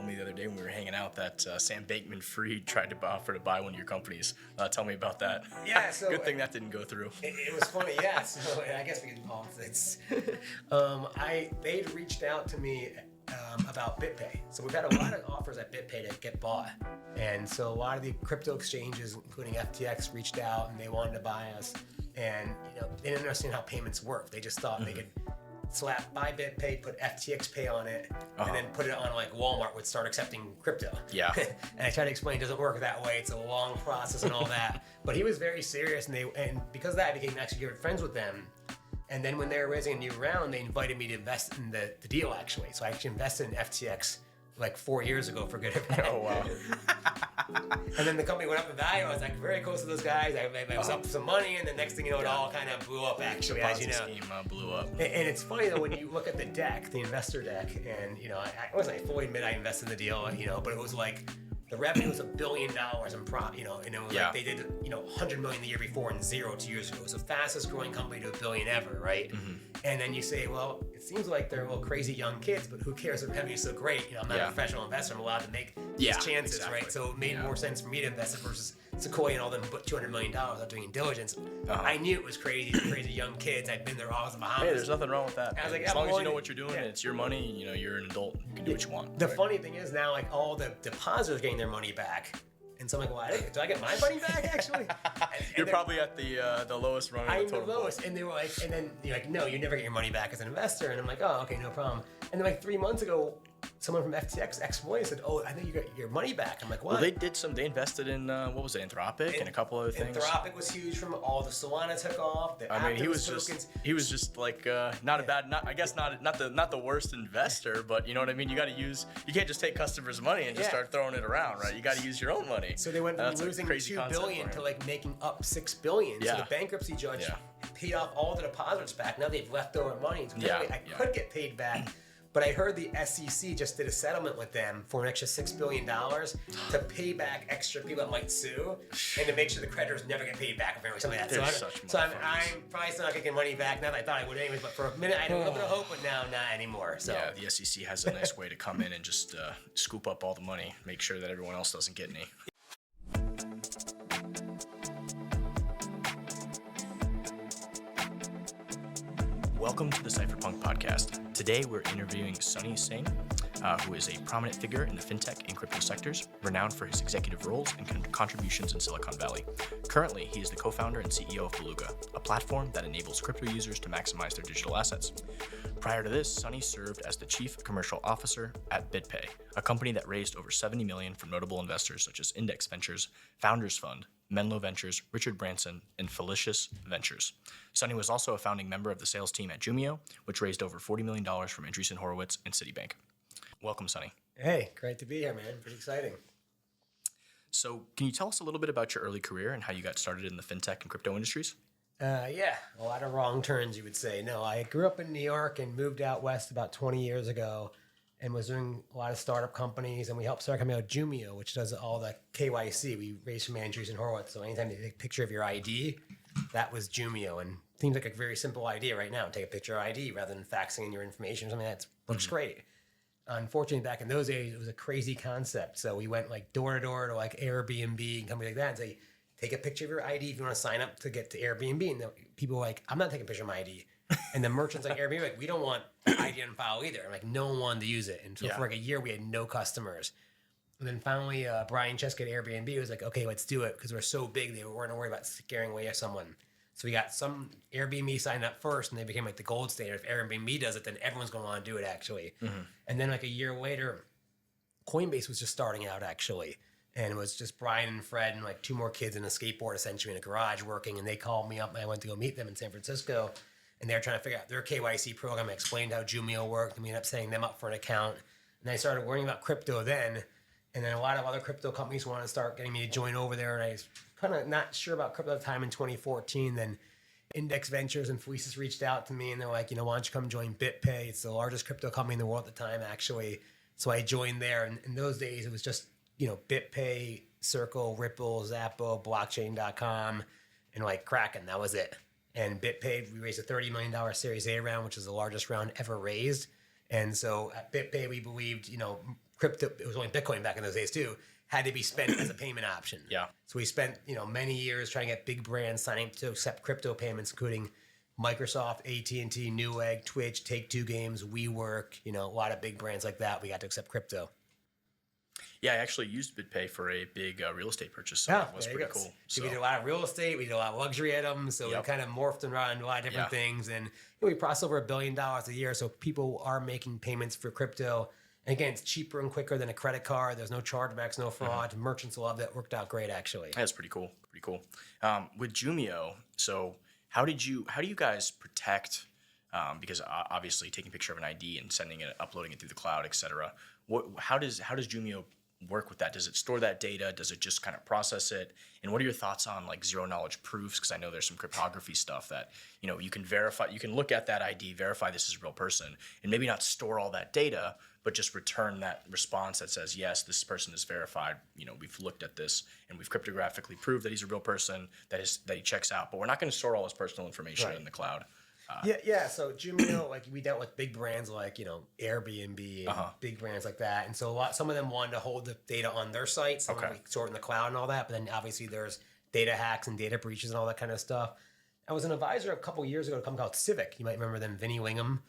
told me the other day when we were hanging out that Sam Bankman-Fried tried to offer to buy one of your companies. Tell me about that. Yeah, so good thing that didn't go through. It was funny, yeah. So I guess we can call it. They'd reached out to me about BitPay. So we've had a lot of offers at BitPay to get bought, and so a lot of the crypto exchanges, including FTX, reached out and they wanted to buy us. And they didn't understand how payments work. They just thought they could buy BitPay, put FTX Pay on it, and then put it on like Walmart would start accepting crypto. Yeah. And I tried to explain it doesn't work that way. It's a long process and all that. But he was very serious, and because of that, I became actually good friends with them. And then when they were raising a new round, they invited me to invest in the deal actually. So I actually invested in FTX like 4 years ago for good or bad. Oh wow. And then the company went up in value. I was like very close to those guys. I was up with some money, and the next thing you know, it all kind of blew up actually, as you know. Scheme blew up. And it's funny though when you look at the deck, the investor deck, and I wasn't, I fully admit I invested in the deal, but it was like the revenue was $1 billion in profit, and it was like they did, 100 million the year before and 0 2 years ago. It was the fastest growing company to $1 billion ever, right? Mm-hmm. And then you say, well, it seems like they're little crazy young kids, but who cares? The revenue is so great. I'm not a professional investor. I'm allowed to make these chances, right? So it made more sense for me to invest it versus Sequoia and all them put $200 million out doing diligence. I knew it was crazy, crazy young kids. I'd been there all the Bahamas. Hey, there's nothing wrong with that. I was like, as long as you know what you're doing and it's your money, you're an adult, you can do what you want. The funny thing is now, like all the depositors getting their money back. And so I'm like, well, do I get my money back actually? You're probably at the lowest rung. I'm the lowest. And they were like, and then you're like, no, you never get your money back as an investor. And I'm like, oh, okay, no problem. And then like 3 months ago, someone from FTX, ex-employee, said, oh, I think you got your money back. I'm like, what? Well, they invested in, what was it, Anthropic and a couple other things. Anthropic was huge from all the Solana took off. He was just like, not a bad, not the worst investor, but you know what I mean? You can't just take customers' money and just start throwing it around, right? You got to use your own money. So they went from losing $2 billion to like making up $6 billion. Yeah. So the bankruptcy judge paid off all the depositors back. Now they've leftover money. So I could get paid back. But I heard the SEC just did a settlement with them for an extra $6 billion to pay back extra people that might sue and to make sure the creditors never get paid back or something like that. So I'm probably still not getting money back now that I thought I would anyways, but for a minute I had a little bit of hope, but now not anymore. So. Yeah, the SEC has a nice way to come in and just scoop up all the money, make sure that everyone else doesn't get any. Welcome to the Cypherpunk Podcast. Today we're interviewing Sonny Singh, who is a prominent figure in the fintech and crypto sectors, renowned for his executive roles and contributions in Silicon Valley. Currently, he is the co-founder and CEO of Beluga, a platform that enables crypto users to maximize their digital assets. Prior to this, Sonny served as the chief commercial officer at BitPay, a company that raised over $70 million from notable investors such as Index Ventures, Founders Fund, Menlo Ventures, Richard Branson, and Felicius Ventures. Sonny was also a founding member of the sales team at Jumio, which raised over $40 million from Andreessen Horowitz and Citibank. Welcome, Sonny. Hey, great to be here, man. Pretty exciting. So can you tell us a little bit about your early career and how you got started in the fintech and crypto industries? Yeah, a lot of wrong turns, you would say. No, I grew up in New York and moved out west about 20 years ago and was doing a lot of startup companies, and we helped start a company called Jumio, which does all the KYC. We raised from Andreessen Horowitz, so anytime you take a picture of your ID, that was Jumio, and it seems like a very simple idea right now. Take a picture of ID rather than faxing in your information or something. That looks great. Unfortunately, back in those days, it was a crazy concept. So we went like door to door to like Airbnb and companies like that and say, take a picture of your ID if you want to sign up to get to Airbnb. And people were like, I'm not taking a picture of my ID. And the merchants like Airbnb, like, we don't want ID on file either. I'm like, no one wanted to use it. And so for like a year, we had no customers. And then finally, Brian Cheska at Airbnb was like, okay, let's do it. Because we're so big, they weren't worried about scaring away someone. So we got some Airbnb signed up first, and they became like the gold standard. If Airbnb does it, then everyone's going to want to do it, actually. Mm-hmm. And then like a year later, Coinbase was just starting out, actually. And it was just Brian and Fred and like two more kids and a skateboard, essentially, in a garage working. And they called me up, and I went to go meet them in San Francisco. And they were trying to figure out their KYC program. I explained how Jumio worked, and we ended up setting them up for an account. And I started worrying about crypto then. And then a lot of other crypto companies wanted to start getting me to join over there. And I was kind of not sure about crypto at the time in 2014. Then Index Ventures and Felicius reached out to me, and they're like, why don't you come join BitPay? It's the largest crypto company in the world at the time, actually. So I joined there. And in those days, it was just, BitPay, Circle, Ripple, Zappo, blockchain.com, and like Kraken. That was it. And BitPay, we raised a $30 million Series A round, which is the largest round ever raised. And so at BitPay, we believed, crypto, it was only Bitcoin back in those days too, had to be spent as a payment option. Yeah. So we spent, many years trying to get big brands signing up to accept crypto payments, including Microsoft, AT&T, Newegg, Twitch, Take-Two Games, WeWork, a lot of big brands like that. We got to accept crypto. Yeah, I actually used BitPay for a big real estate purchase, so that was pretty cool. So we did a lot of real estate, we did a lot of luxury items, so we kind of morphed around a lot of different things, and we process over $1 billion a year, so people are making payments for crypto. And again, it's cheaper and quicker than a credit card. There's no chargebacks, no fraud. Merchants love that. Worked out great, actually. That's pretty cool. Pretty cool. With Jumio, so how do you guys protect? Because obviously taking a picture of an ID and sending it, uploading it through the cloud, etc. How does Jumio work with that? Does it store that data? Does it just kind of process it? And what are your thoughts on like zero knowledge proofs? Because I know there's some cryptography stuff that you can verify. You can look at that ID, verify this is a real person, and maybe not store all that data, but just return that response that says, yes, this person is verified. We've looked at this and we've cryptographically proved that he's a real person, that he checks out, but we're not going to store all his personal information in the cloud. Yeah. So Jumio, like we dealt with big brands like Airbnb and big brands like that, and so some of them wanted to hold the data on their site, some we store it in the cloud and all that. But then obviously there's data hacks and data breaches and all that kind of stuff. I was an advisor a couple years ago to a company called Civic. You might remember them. Vinny Wingham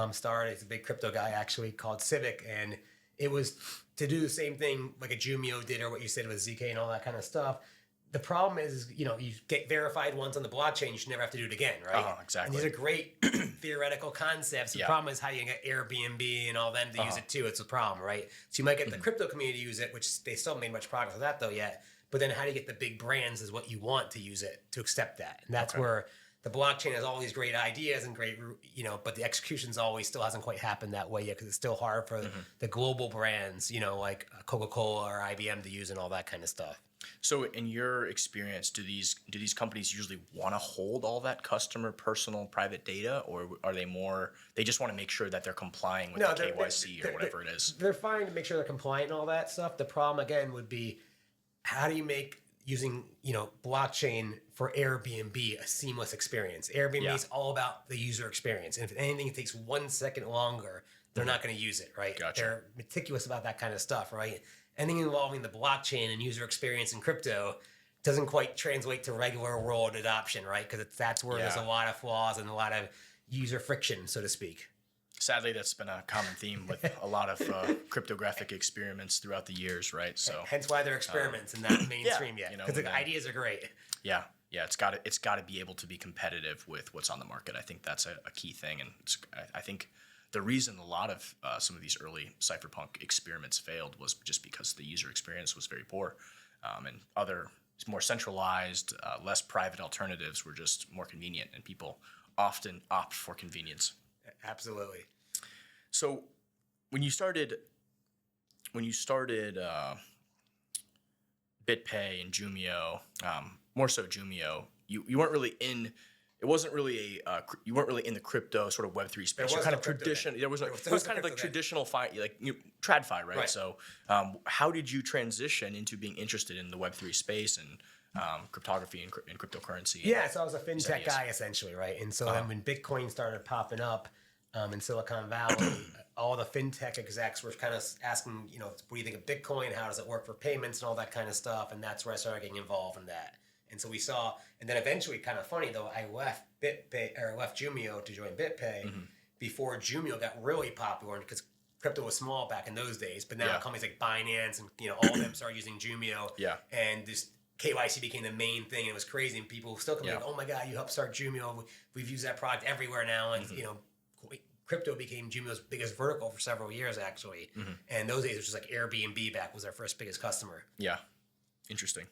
started. He's a big crypto guy actually, called Civic, and it was to do the same thing like a Jumio did, or what you said with ZK and all that kind of stuff. The problem is, you get verified once on the blockchain, you should never have to do it again, right? Exactly. And these are great theoretical concepts. The problem is how you get Airbnb and all them to use it too. It's a problem, right? So you might get the crypto community to use it, which they still haven't made much progress with that though yet. But then how do you get the big brands is what you want to use it to accept that. And that's where the blockchain has all these great ideas and great, but the execution's always still hasn't quite happened that way yet because it's still hard for the global brands, like Coca-Cola or IBM to use and all that kind of stuff. So in your experience, do these companies usually want to hold all that customer personal private data, or are they just want to make sure that they're complying with the KYC or whatever it is? They're fine to make sure they're compliant and all that stuff. The problem again would be how do you make using blockchain for Airbnb a seamless experience? Airbnb is all about the user experience, and if anything takes 1 second longer, they're not going to use it, right? Gotcha. They're meticulous about that kind of stuff, right? Anything involving the blockchain and user experience in crypto doesn't quite translate to regular world adoption, right? Because that's where there's a lot of flaws and a lot of user friction, so to speak. Sadly, that's been a common theme with a lot of cryptographic experiments throughout the years, right? So hence why they're experiments and not mainstream yet, because the ideas are great. Yeah, it's got to be able to be competitive with what's on the market. I think that's a key thing, and I think the reason a lot of some of these early cypherpunk experiments failed was just because the user experience was very poor, and other more centralized, less private alternatives were just more convenient, and people often opt for convenience. Absolutely. So when you started BitPay and Jumio, more so Jumio, you weren't really in. It wasn't really you weren't really in the crypto sort of Web3 space. You're kind of traditional. It was kind of like traditional TradFi, right? So how did you transition into being interested in the Web3 space and cryptography and cryptocurrency? Yeah, so I was a fintech guy essentially, right? And so then when Bitcoin started popping up in Silicon Valley, all the fintech execs were kind of asking, what do you think of Bitcoin? How does it work for payments and all that kind of stuff? And that's where I started getting involved in that. And so we saw, and then eventually, kind of funny though, I left Jumio to join BitPay before Jumio got really popular because crypto was small back in those days. But now companies like Binance and all of them started using Jumio. Yeah. And this KYC became the main thing, and it was crazy. And people still come like, "Oh my God, you helped start Jumio. We've used that product everywhere now." And crypto became Jumio's biggest vertical for several years, actually. And those days, it was just like Airbnb back was our first biggest customer. Yeah, interesting.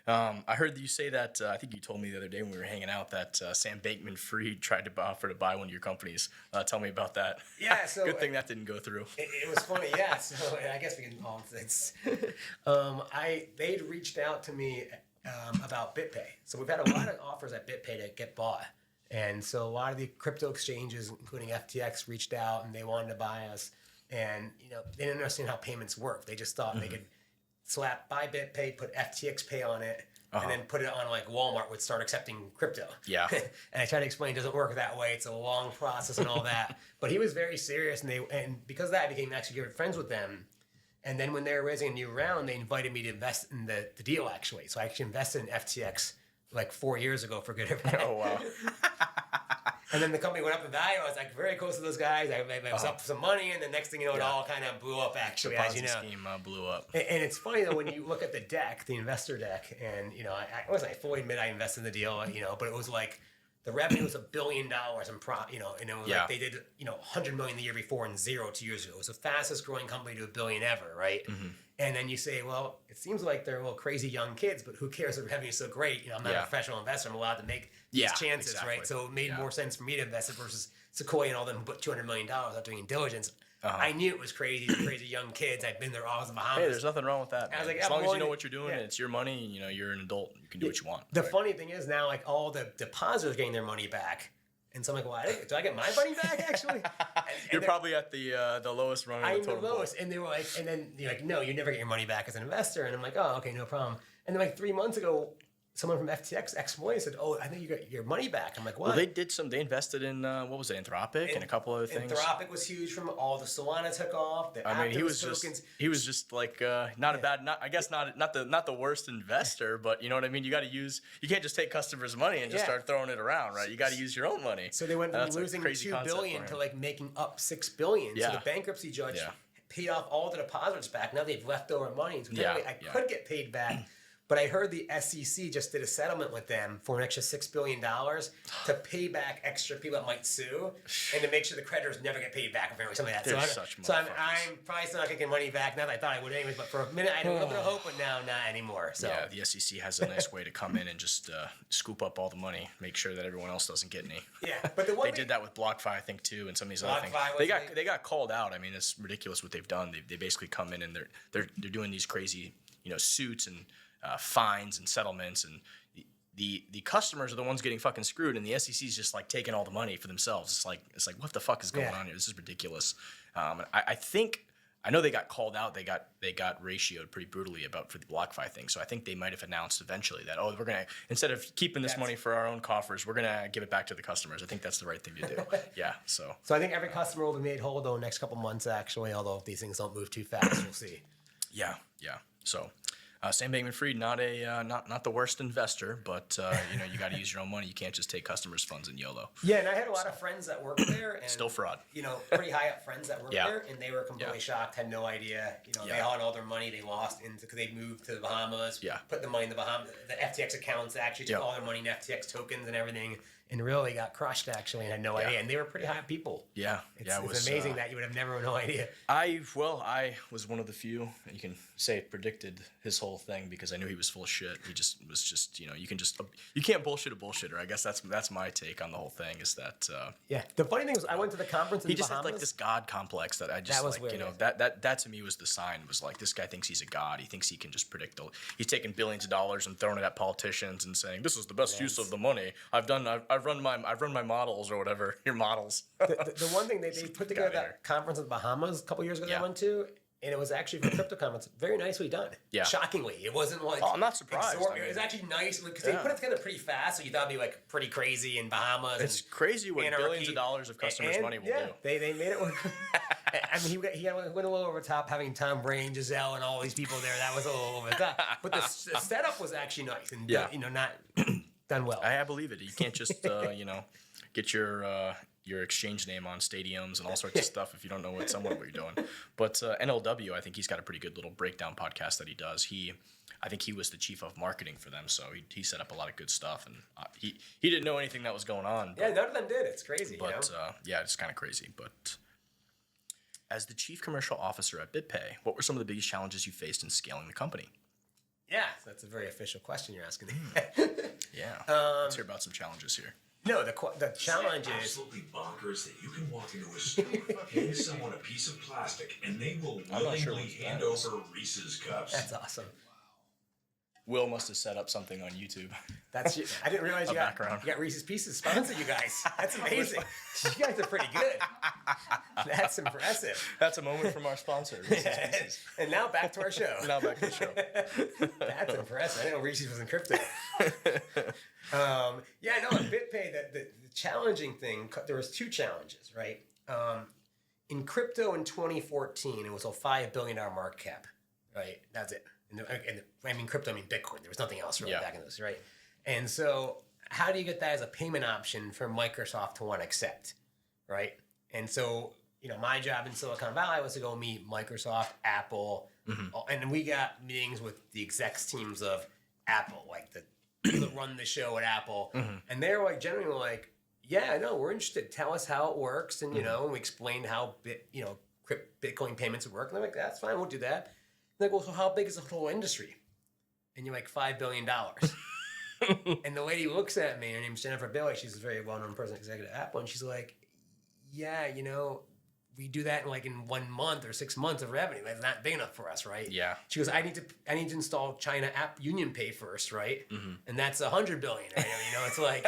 I heard you say that, I think you told me the other day when we were hanging out that Sam Bankman-Fried tried to offer to buy one of your companies. Tell me about that. Yeah, so good thing that didn't go through. It was funny, yeah. So I guess we can call it. They'd reached out to me about BitPay. So we've had a lot of offers at BitPay to get bought. And so a lot of the crypto exchanges, including FTX, reached out and they wanted to buy us. And they didn't understand how payments work. They just thought they could buy BitPay, put FTX Pay on it, and then put it on like Walmart would start accepting crypto. Yeah. And I tried to explain it doesn't work that way. It's a long process and all that. But he was very serious, and because of that, I became actually good friends with them. And then when they were raising a new round, they invited me to invest in the deal actually. So I actually invested in FTX like 4 years ago for good or bad. Oh wow. And then the company went up in value. I was like very close to those guys. I was up some money, and the next thing you know, it all kind of blew up. Actually, The as you Ponzi know, scheme blew up. and it's funny though when you look at the deck, the investor deck, and I fully admit I invested in the deal, but it was like the revenue was $1 billion in and it was like they did 100 million the year before and 0 2 years ago. It was the fastest growing company to $1 billion ever, right? Mm-hmm. And then you say, well, it seems like they're little crazy young kids, but who cares? The revenue is so great. I'm not a professional investor. I'm allowed to make these chances, right? So it made more sense for me to invest it versus Sequoia and all them who put $200 million out doing diligence. I knew it was crazy, crazy young kids. I'd been there all in the Bahamas. Hey, there's nothing wrong with that. I was like, as long as you know what you're doing and it's your money, you're an adult. You can do what you want. The funny thing is now, like all the depositors getting their money back. And so I'm like, well, do I get my money back actually? And you're probably at the lowest rung of the totem pole. Lowest. And they were like, and then you're like, no, you never get your money back as an investor. And I'm like, oh, okay, no problem. And then like 3 months ago, someone from FTX, ex-employee, said, oh, I think you got your money back. I'm like, what? Well, they invested in, what was it, Anthropic and a couple other things. Anthropic was huge from all the Solana took off. He was just like, not a bad, not the worst investor, but you know what I mean? You can't just take customers' money and just start throwing it around, right? You got to use your own money. So they went from losing $2 billion to like making up $6 billion. Yeah. So the bankruptcy judge paid off all the depositors back. Now they've leftover money. So I could get paid back. But I heard the SEC just did a settlement with them for an extra $6 billion to pay back extra people that might sue and to make sure the creditors never get paid back or something like that. So I'm probably still not going to get money back. Not that I thought I would anyways, but for a minute I had a little bit of hope, but now not anymore. So. Yeah, the SEC has a nice way to come in and just scoop up all the money, make sure that everyone else doesn't get any. Yeah, but they did that with BlockFi, I think, too, and some of these other things. They got called out. I mean, it's ridiculous what they've done. They basically come in and they're doing these crazy suits and fines and settlements, and the customers are the ones getting fucking screwed, and the SEC's just like taking all the money for themselves. It's like what the fuck is going on here? This is ridiculous. I know they got called out. They got ratioed pretty brutally for the BlockFi thing. So I think they might have announced eventually that we're gonna, instead of keeping this money for our own coffers, we're gonna give it back to the customers. I think that's the right thing to do. Yeah. So I think every customer will be made whole though next couple months actually. Although if these things don't move too fast, we'll see. Yeah. So. Sam Bankman-Fried, not the worst investor, but you got to use your own money. You can't just take customers' funds and YOLO. Yeah, and I had a lot of friends that work there, and still fraud. Pretty high up friends that work there, and they were completely shocked, had no idea. They had all their money they lost because they moved to the Bahamas. Yeah, put the money in the Bahamas. The FTX accounts actually took all their money in FTX tokens and everything. And really got crushed actually, and had no idea. And they were pretty high people. Yeah, it's amazing that you would have never no idea. I was one of the few, and you can say predicted his whole thing because I knew he was full of shit. He just was just you can't bullshit a bullshitter. I guess that's my take on the whole thing is that. The funny thing was I went to the conference in the Bahamas. He just had like this god complex that I just like weird, that to me was the sign. Was like this guy thinks he's a god. He thinks he can just predict. He's taking billions of dollars and throwing it at politicians and saying this is the best use of the money. I've run my models or whatever, your models. The one thing they put together that conference in the Bahamas a couple years ago that I went to, and it was actually for crypto conference, very nicely done. Yeah. Shockingly. It wasn't like... Oh, I'm not surprised. It was actually nice because they put it together pretty fast, so you thought it'd be like pretty crazy in Bahamas. It's crazy what billions of dollars of customers' money will do. They made it work. I mean, he went a little over the top having Tom Brady and Giselle and all these people there. That was a little over the top. But the setup was actually nice and not... done well. I believe it. You can't just get your exchange name on stadiums and all sorts of stuff if you don't know what you're doing. But NLW, I think he's got a pretty good little breakdown podcast that he does. I think he was the chief of marketing for them, so he set up a lot of good stuff, and he didn't know anything that was going on. But, none of them did. It's crazy. But it's kind of crazy. But as the chief commercial officer at BitPay, what were some of the biggest challenges you faced in scaling the company? Yeah, so that's a very official question you're asking. Yeah, let's hear about some challenges here. No, the challenge is absolutely bonkers that you can walk into a store, hand someone a piece of plastic, and they will willingly hand over Reese's cups. That's awesome. Will must have set up something on YouTube. I didn't realize you got Reese's Pieces sponsor you guys. That's amazing. You guys are pretty good. That's impressive. That's a moment from our sponsor, Reese's Pieces. And now back to our show. That's impressive. I didn't know Reese's was in crypto. BitPay, the challenging thing, there was two challenges, right? In crypto in 2014, it was a $5 billion market cap, right? That's it. Crypto, Bitcoin. There was nothing else really back in those, right? And so how do you get that as a payment option for Microsoft to want to accept, right? And so, my job in Silicon Valley was to go meet Microsoft, Apple, and we got meetings with the execs teams of Apple, like the people that run the show at Apple. And they're like, generally like, yeah, no, we're interested. Tell us how it works. And, and we explained how Bitcoin payments would work. And they're like, that's fine, we'll do that. Like, well, so how big is the whole industry? And you're like, $5 billion. And the lady looks at me, her name's Jennifer Bailey. She's a very well-known person, executive at Apple. And she's like, yeah, we do that in 1 month or 6 months of revenue. That's not big enough for us, right? Yeah. She goes, I need to install China App Union Pay first, right? And that's $100 billion. Right? It's like,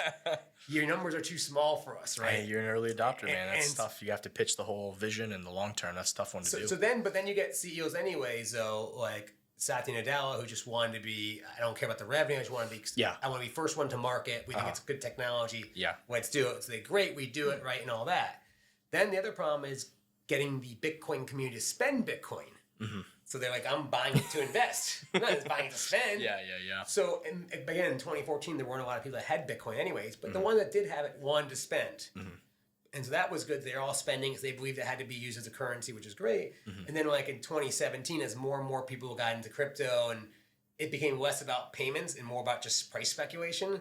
your numbers are too small for us, right? Hey, you're an early adopter, man. That's tough. You have to pitch the whole vision and the long term. That's a tough one to do. But then you get CEOs anyways, though, like Satya Nadella, who just wanted to be, I don't care about the revenue, I just want to be, I want to be first one to market. We think it's good technology. Yeah. Let's do it. So they're great, we do it, right, and all that. Then the other problem is getting the Bitcoin community to spend Bitcoin. So they're like, I'm buying it to invest. I'm not just buying it to spend. Yeah. So, again, in 2014, there weren't a lot of people that had Bitcoin anyways, but the one that did have it wanted to spend. And so that was good. They're all spending because they believed it had to be used as a currency, which is great. And then in 2017, as more and more people got into crypto and it became less about payments and more about just price speculation.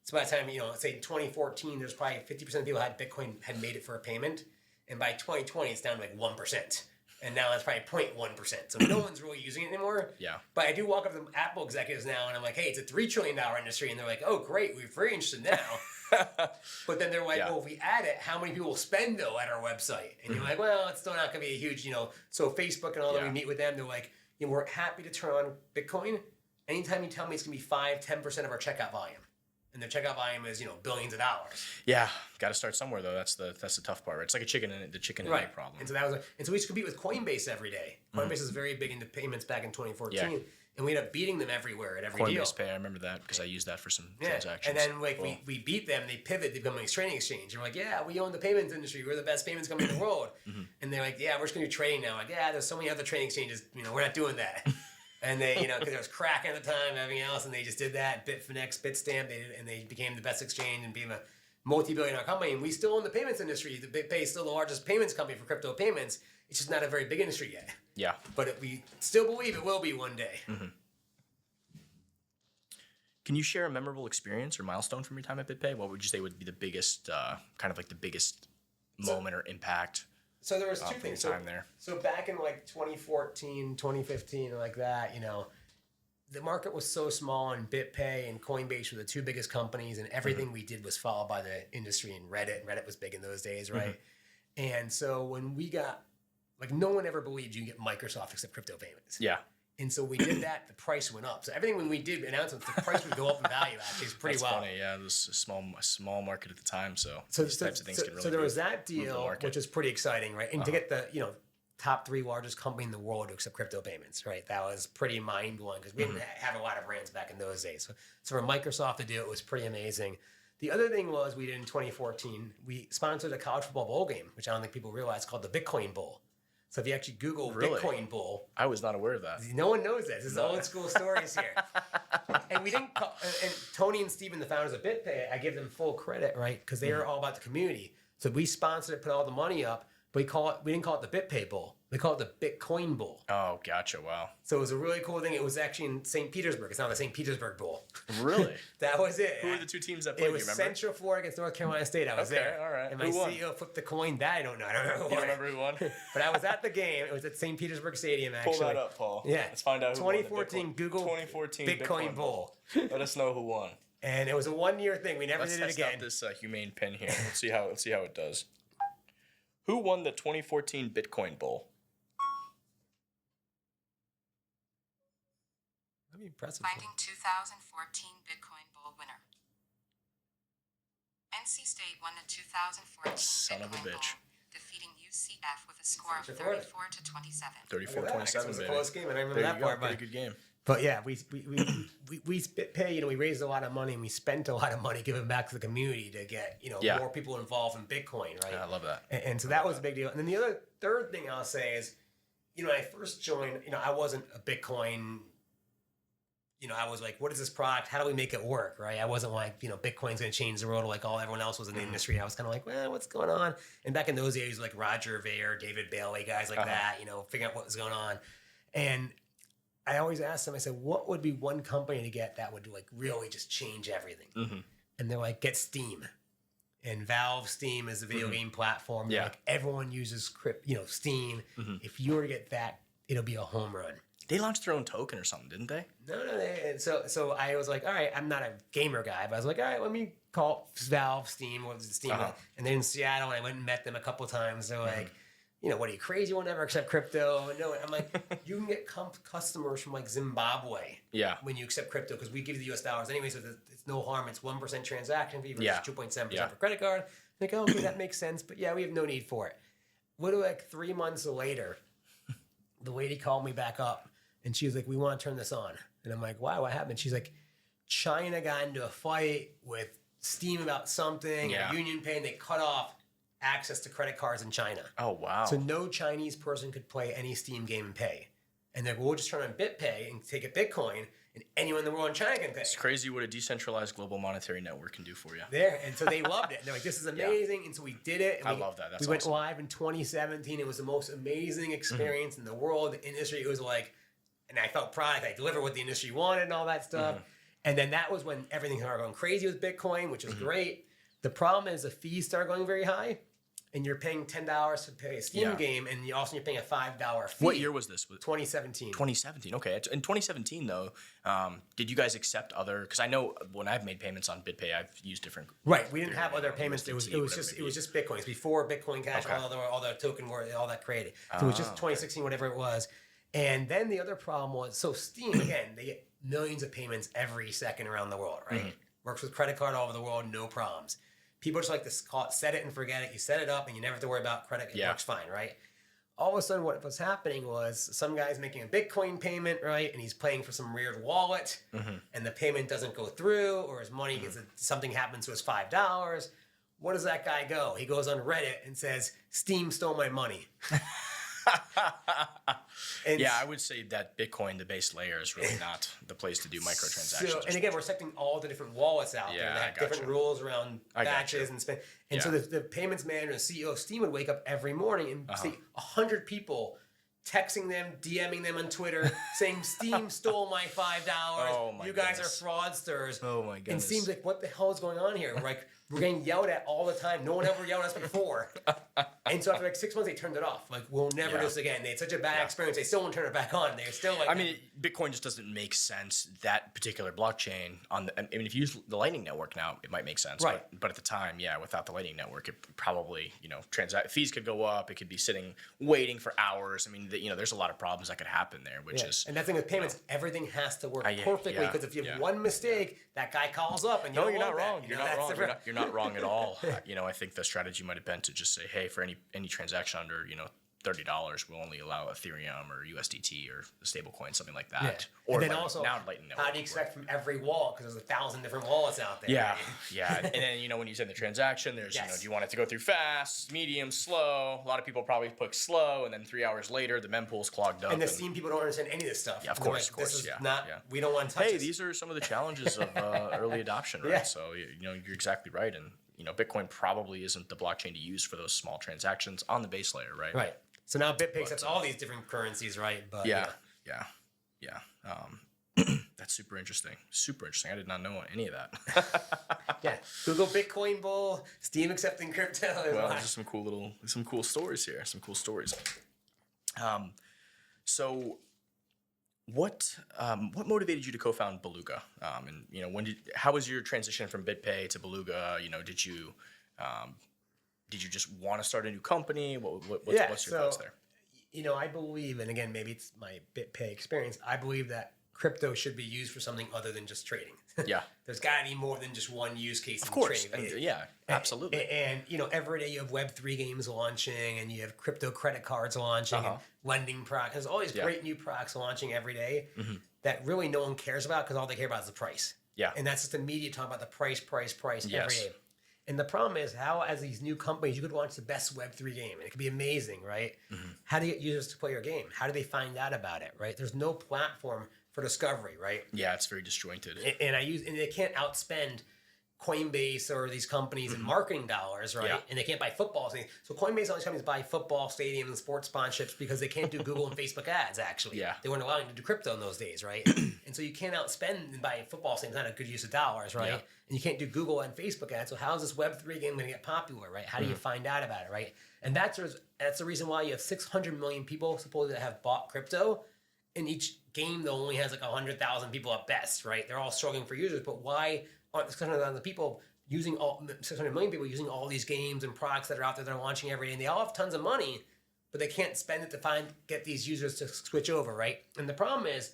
So by the time, say in 2014, there's probably 50% of people had Bitcoin had made it for a payment. And by 2020, it's down to 1%. And now that's probably 0.1%. So no one's really using it anymore. Yeah. But I do walk up to the Apple executives now and I'm like, hey, it's a $3 trillion industry. And they're like, oh, great. We're very interested now. But then they're like, well, if we add it, how many people will spend, though, at our website? And you're like, well, it's still not going to be a huge, So Facebook and all that, we meet with them. They're like, we're happy to turn on Bitcoin. Anytime you tell me it's going to be 5-10% of our checkout volume. And their checkout volume is, billions of dollars. Yeah, got to start somewhere though. That's the tough part. Right? It's like the chicken and egg problem. And so we used to compete with Coinbase every day. Coinbase was very big into payments back in 2014, and we ended up beating them everywhere at every deal. Coinbase Pay, I remember that because I used that for some transactions. And then we beat them. They pivot. They become a trading exchange. And we're like, yeah, we own the payments industry. We're the best payments company in the world. And they're like, yeah, we're just gonna do trading now. Like, yeah, there's so many other trading exchanges. We're not doing that. And they, because there was Kraken at the time, everything else, and they just did that. Bitfinex, Bitstamp, and they became the best exchange and became a multi-billion-dollar company. And we still own the payments industry. The BitPay is still the largest payments company for crypto payments. It's just not a very big industry yet. Yeah. But we still believe it will be one day. Can you share a memorable experience or milestone from your time at BitPay? What would you say would be the biggest, the biggest moment or impact? So there was two things. So back in 2014, 2015, like that, the market was so small, and BitPay and Coinbase were the two biggest companies, and everything we did was followed by the industry and Reddit. And Reddit was big in those days, right? And so when we got, no one ever believed you can get Microsoft accept crypto payments. Yeah. And so we did that, the price went up. So everything when we did announcements, the price would go up in value, actually. It's pretty wild. That's funny, yeah. It was a small market at the time, so these types of things can really So there was that deal, which is pretty exciting, right? And to get the, top 3 largest company in the world to accept crypto payments, right? That was pretty mind-blowing because we didn't have a lot of brands back in those days. So for Microsoft to do it was pretty amazing. The other thing was we did in 2014, we sponsored a college football bowl game, which I don't think people realize, called the Bitcoin Bowl. So if you actually Google Bitcoin Bowl, I was not aware of that. No one knows this. This is old school stories here. And we didn't and Tony and Steven, the founders of BitPay, I give them full credit, right? Because they are all about the community. So we sponsored it, put all the money up, but we didn't call it the BitPay Bowl. We call it the Bitcoin Bowl. Oh, gotcha. Wow. So it was a really cool thing. It was actually in St. Petersburg. It's now the St. Petersburg Bowl. Really? That was it. Who were the two teams that played? It was Central Florida against North Carolina State. I was there. All right. And my CEO flipped the coin. That I don't know. I don't know who won. You remember who won? But I was at the game. It was at St. Petersburg Stadium, actually. Pull that up, Paul. Yeah. Let's find out who 2014, won. Google 2014 Bitcoin Bowl. Let us know who won. And it was a 1-year thing. We never did it again. Let's test out this humane pen here. Let's see how it does. Who won the 2014 Bitcoin Bowl? That'd be impressive. Finding 2014 Bitcoin bull winner. NC State won the 2014 Son of a Bitcoin bitch. Bowl, defeating UCF with a score of Search for it. 34 to 27. 34-27, It was a baby. close game. I don't remember There that you go. part. Pretty But, good game. but yeah, we BitPay. You know, we raised a lot of money and we spent a lot of money giving back to the community to get Yeah. more people involved in Bitcoin. Right. I love that. And so that was a big deal. And then the third thing I'll say is, when I first joined, I wasn't a Bitcoin. I was like, what is this product? How do we make it work? Right. I wasn't like, Bitcoin's going to change the world like everyone else was in the industry. I was kind of like, well, what's going on? And back in those days, like Roger Ver, David Bailey, guys like that, figuring out what was going on. And I always asked them, I said, what would be one company to get that would like really just change everything? Mm-hmm. And they're like, get Steam. And Valve Steam is a video game platform. Yeah. Like everyone uses Steam. Mm-hmm. If you were to get that, it'll be a home run. They launched their own token or something, didn't they? No. And so I was like, all right, I'm not a gamer guy, but I was like, all right, let me call Valve Steam. What was it, Steam? Uh-huh. And they're in Seattle, and I went and met them a couple times. They're like, what are you, crazy? We'll never accept crypto. No, I'm like, you can get customers from like Zimbabwe Yeah. when you accept crypto because we give you the US dollars anyway, so it's no harm. It's 1% transaction fee versus Yeah. 2.7% Yeah. for credit card. I'm like, oh, okay, that makes sense, but yeah, we have no need for it. Literally like 3 months later, the lady called me back up. And she was like, we want to turn this on. And I'm like, wow, what happened? She's like, China got into a fight with Steam about something, Yeah. and Union Pay, and they cut off access to credit cards in China. Oh, wow. So no Chinese person could play any Steam game and pay. And they're like, well, we'll just turn on BitPay and take a Bitcoin, and anyone in the world in China can pay. It's crazy what a decentralized global monetary network can do for you. There. And so they loved it. And they're like, this is amazing. And so we did it. And I we, love that. That's we went awesome. live in 2017. It was the most amazing experience in the world, the industry. It was like, and I felt proud. I delivered what the industry wanted and all that stuff. And then that was when everything started going crazy with Bitcoin, which is great. The problem is the fees started going very high, and you're paying $10 to pay a Steam game, and you're paying a $5 fee. What year was this? 2017. 2017. Okay. In 2017, though, did you guys accept other? Because I know when I've made payments on BitPay, I've used different. Right, we didn't have other payments. It was whatever just it may be. Bitcoin. It was before Bitcoin Cash, Okay. all the token worth, all that created. So it was just 2016, whatever it was. And then the other problem was, so Steam, again, they get millions of payments every second around the world, right? Works with credit card all over the world, no problems. People just like to call it, set it and forget it. You set it up and you never have to worry about credit. It works fine, right? All of a sudden, what was happening was some guy's making a Bitcoin payment, right? And he's paying for some weird wallet, and the payment doesn't go through, or his money gets something happens to his $5. What does that guy go? He goes on Reddit and says, Steam stole my money. And Yeah, I would say that Bitcoin, the base layer, is really not the place to do microtransactions. So, and again, we're accepting all the different wallets out there Yeah, that I have gotcha. different rules around I gotcha. batches and spend. And so Yeah. the payments manager and CEO of Steam would wake up every morning and see 100 people texting them, DMing them on Twitter, saying Steam stole my $5. Oh my you guys goodness. are fraudsters. Oh my And goodness. Steam's like, what the hell is going on here? We're getting yelled at all the time. No one ever yelled at us before. And so after like 6 months, they turned it off. Like, we'll never do this again. They had such a bad experience. They still won't turn it back on. They're still like, I mean, Bitcoin just doesn't make sense. That particular blockchain if you use the Lightning Network now, it might make sense. Right. But at the time, without the Lightning Network, it probably, fees could go up. It could be sitting waiting for hours. I mean, there's a lot of problems that could happen there, which is. and that thing with payments, everything has to work perfectly because if you have yeah. one mistake, that guy calls up and you No, don't you're not want that. wrong. You You're know, not that's wrong. the You're real- not, you're not wrong at all. I think the strategy might have been to just say, hey, for any transaction under, $30, we'll only allow Ethereum or USDT or a stablecoin, something like that. Yeah. Or And then Lightning- also, now Lightning Network. how do you expect from every wallet? Because there's 1,000 different wallets out there. Yeah, right? yeah. And then, when you send the transaction, there's, Yes. do you want it to go through fast, medium, slow? A lot of people probably put slow, and then 3 hours later, the mempool's clogged up. And the Steam people don't understand any of this stuff. Yeah, of And they're course, like, this is yeah, not, yeah. we don't want to touch Hey, this. these are some of the challenges of early adoption, right? Yeah. So, you're exactly right. And, Bitcoin probably isn't the blockchain to use for those small transactions on the base layer, right? Right. So now BitPay accepts all these different currencies, right? But Yeah. That's super interesting. Super interesting. I did not know any of that. yeah. Google Bitcoin Bull, Steam accepting crypto. Well, there's just some cool stories here. Some cool stories. So what motivated you to co-found Beluga? And how was your transition from BitPay to Beluga? Did you just want to start a new company? What's your thoughts there? I believe, and again, maybe it's my BitPay experience. I believe that crypto should be used for something other than just trading. Yeah. There's got to be more than just one use case. Of course. Trading. And, yeah, absolutely. And every day you have Web3 games launching, and you have crypto credit cards launching, and lending products. There's all these great new products launching every day that really no one cares about because all they care about is the price. Yeah. And that's just the media talking about the price every day. And the problem is how, as these new companies, you could launch the best Web3 game, and it could be amazing, right? How do you get users to play your game? How do they find out about it, right? There's no platform for discovery, right? Yeah, it's very disjointed. And they can't outspend Coinbase or these companies in marketing dollars, right? Yeah. And they can't buy football. So Coinbase, all these companies buy football stadiums and sports sponsorships because they can't do Google and Facebook ads, actually. Yeah. They weren't allowing to do crypto in those days, right? And so you can't outspend and buy a football stadium. It's not a good use of dollars, right? Yeah. And you can't do Google and Facebook ads. So how is this Web3 game going to get popular, right? How do you find out about it, right? And that's the reason why you have 600 million people supposedly that have bought crypto. And each game, though, only has like 100,000 people at best, right? They're all struggling for users. But why aren't 600,000 people using 600 million people using all these games and products that are out there that are launching every day? And they all have tons of money, but they can't spend it to get these users to switch over, right? And the problem is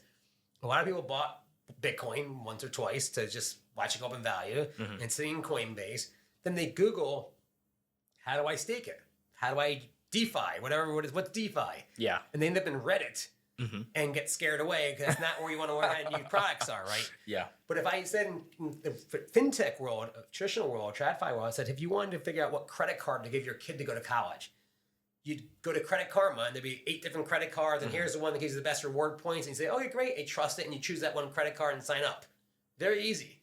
a lot of people bought Bitcoin once or twice to just watch it go up in value and sitting in Coinbase. Then they Google, how do I stake it? How do I DeFi? What's DeFi? Yeah. And they end up in Reddit. And get scared away because that's not where you want to learn how new products are, right? Yeah. But if I said in the fintech world, traditional world, TradFi world, I said if you wanted to figure out what credit card to give your kid to go to college, you'd go to Credit Karma and there'd be 8 different credit cards, and here's the one that gives you the best reward points. And you say, okay, great, I trust it, and you choose that one credit card and sign up. Very easy.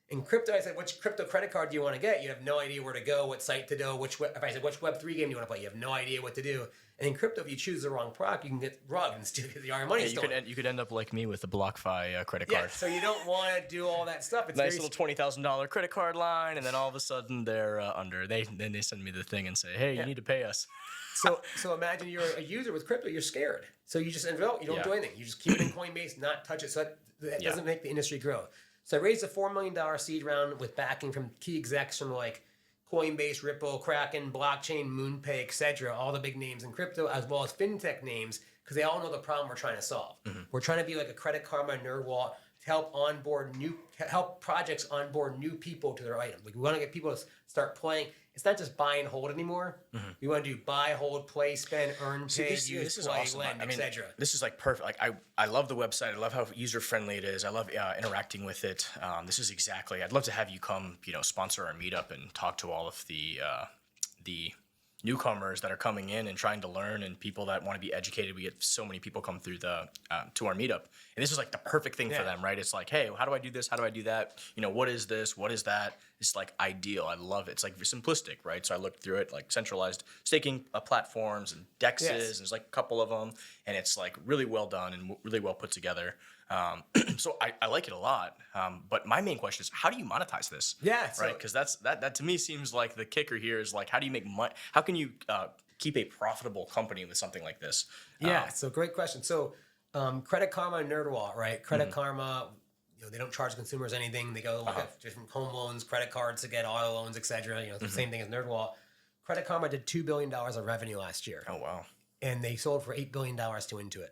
In crypto, I said, which crypto credit card do you want to get? You have no idea where to go, what site to do. If I said, which Web3 game do you want to play? You have no idea what to do. And in crypto, if you choose the wrong product, you can get rugged and steal your money stolen. You could end up like me with the BlockFi credit card. Yeah, so you don't want to do all that stuff. It's nice little $20,000 credit card line, and then all of a sudden they're under. Then they send me the thing and say, "Hey, you need to pay us." So imagine you're a user with crypto. You're scared, so you just enroll. You don't do anything. You just keep it in Coinbase, not touch it. So that doesn't make the industry grow. So I raised a $4 million seed round with backing from key execs from like Coinbase, Ripple, Kraken, Blockchain, MoonPay, etc. All the big names in crypto, as well as fintech names, because they all know the problem we're trying to solve. We're trying to be like a Credit Karma, NerdWallet, to help projects onboard new people to their items. Like we want to get people to start playing. It's not just buy and hold anymore. We want to do buy, hold, play, spend, earn, pay, use, is play, awesome. lend, etc. This is like perfect. Like I love the website. I love how user friendly it is. I love interacting with it. This is exactly. I'd love to have you come, sponsor our meetup and talk to all of the newcomers that are coming in and trying to learn, and people that want to be educated. We get so many people come through to our meetup, and this is like the perfect thing for them, right? It's like, hey, how do I do this? How do I do that? What is this? What is that? It's like ideal. I love it. It's like simplistic, right? So I looked through it, like centralized staking platforms and dexes, and there's like a couple of them, and it's like really well done and really well put together. So I like it a lot. But my main question is, how do you monetize this? Yeah, right. Because that to me seems like the kicker here is like, how do you make money? How can you keep a profitable company with something like this? Yeah. So great question. So Credit Karma and NerdWallet, right? Credit Karma, they don't charge consumers anything. They go look at different home loans, credit cards to get auto loans, etc. It's the same thing as NerdWallet. Credit Karma did $2 billion of revenue last year. Oh wow! And they sold for $8 billion to Intuit.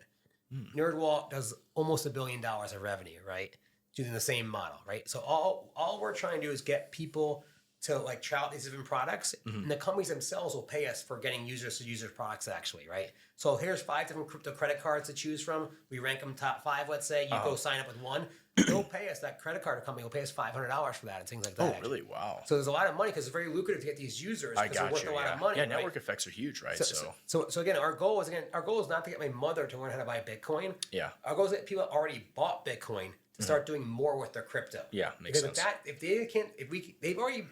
NerdWallet does almost $1 billion of revenue, right? Using the same model, right? So all we're trying to do is get people to like try out these different products, and the companies themselves will pay us for getting users to use their products actually, right? So here's 5 different crypto credit cards to choose from. We rank them top 5, let's say. You go sign up with one. They'll pay us, that credit card company will pay us $500 for that and things like that. Oh, really? Wow. So there's a lot of money because it's very lucrative to get these users because they're worth a lot of money. Yeah, right? network effects are huge, right? So again, our goal is not to get my mother to learn how to buy Bitcoin. Yeah. Our goal is to get people that already bought Bitcoin to start doing more with their crypto. Yeah, makes sense. They've already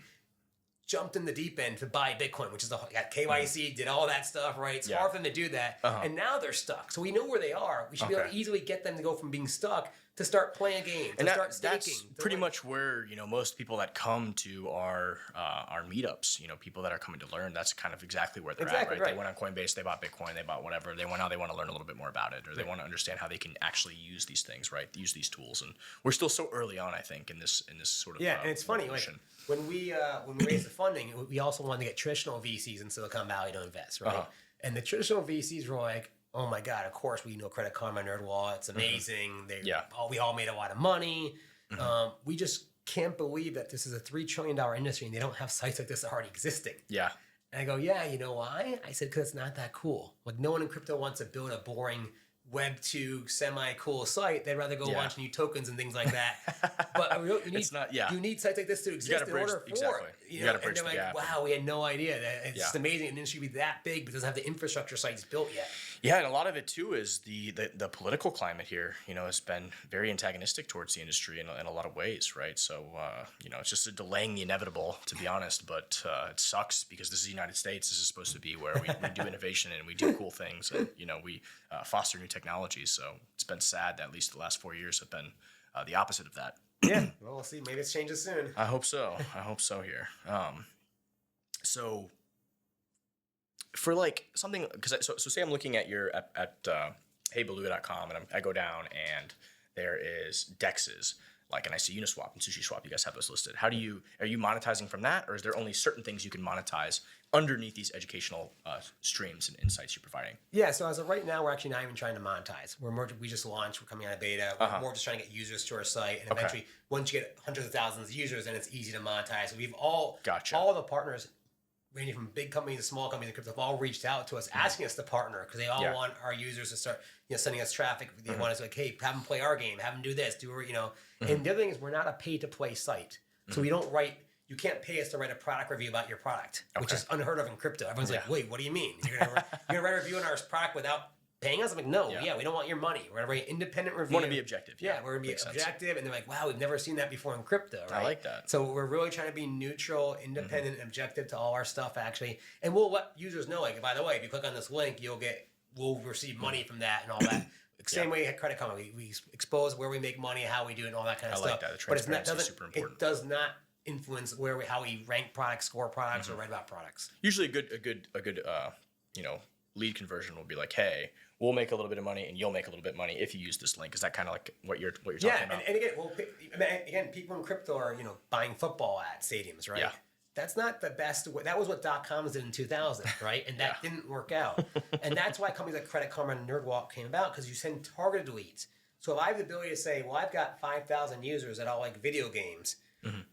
jumped in the deep end to buy Bitcoin, which is got KYC, did all that stuff, right? It's hard for them to do that. And now they're stuck. So we know where they are. We should be able to easily get them to go from being stuck to start playing a game, to start staking. That's pretty much where, most people that come to our meetups, people that are coming to learn, that's kind of exactly where they're at, right? They went on Coinbase, they bought Bitcoin, they bought whatever. They want to learn a little bit more about it, or they want to understand how they can actually use these things, right? Use these tools. And we're still so early on, I think, in this sort of and it's funny, like, revolution. when we raised the funding, we also wanted to get traditional VCs in Silicon Valley to invest, right? And the traditional VCs were like, oh my God, of course we know Credit Karma, NerdWallet, it's amazing. Yeah. We all made a lot of money. We just can't believe that this is a $3 trillion industry and they don't have sites like this already existing. Yeah. And I go, yeah, you know why? I said, because it's not that cool. Like no one in crypto wants to build a boring Web 2 semi-cool site. They'd rather go launch new tokens and things like that. But you need sites like this to exist in order for it. You got to bridge and they're the like, gap. wow, we had no idea. That it's amazing an industry be that big, but doesn't have the infrastructure sites built yet. Yeah, and a lot of it too is the political climate here, has been very antagonistic towards the industry in a lot of ways, right? So, it's just delaying the inevitable, to be honest, but it sucks because this is the United States. This is supposed to be where we do innovation and we do cool things and, we foster new technologies. So it's been sad that at least the last 4 years have been the opposite of that. Yeah, well, we'll see. Maybe it changes soon. I hope so. here. So for like something, because so say I'm looking at your at heybeluga.com and I go down and there is dexes, and I see Uniswap and SushiSwap. You guys have those listed. Are you monetizing from that, or is there only certain things you can monetize underneath these educational streams and insights you're providing? Yeah, so as of right now, we're actually not even trying to monetize. We just launched. We're coming out of beta. We're more just trying to get users to our site, and eventually, once you get hundreds of thousands of users, then it's easy to monetize. So we've all the partners, ranging from big companies to small companies in crypto, have all reached out to us asking us to partner because they all want our users to start sending us traffic. They want us hey, have them play our game, have them do this, And the other thing is we're not a pay-to-play site. So we don't write, you can't pay us to write a product review about your product, which is unheard of in crypto. Everyone's like, wait, what do you mean? You're going to write a review on our product without paying us? I'm like, no, we don't want your money. We're going to write an independent review. Want to be objective. Yeah, we're going to be objective. And they're like, wow, we've never seen that before in crypto, right? I like that. So we're really trying to be neutral, independent, and objective to all our stuff, actually. And we'll let users know, by the way, if you click on this link, we'll receive money from that and all that. Same way at Credit Karma, we expose where we make money, how we do it, and all that kind of stuff. I like that. The transparency is super important. It does not influence how we rank products, score products, or write about products. Usually, a good lead conversion will be like, hey, we'll make a little bit of money, and you'll make a little bit of money if you use this link. Is that kind of like what you're talking about? And again, people in crypto are buying football at stadiums, right? Yeah. That's not the best way. That was what .coms did in 2000, right? And that didn't work out. And that's why companies like Credit Karma and NerdWallet came about, because you send targeted leads. So if I have the ability to say, well, I've got 5,000 users that all like video games,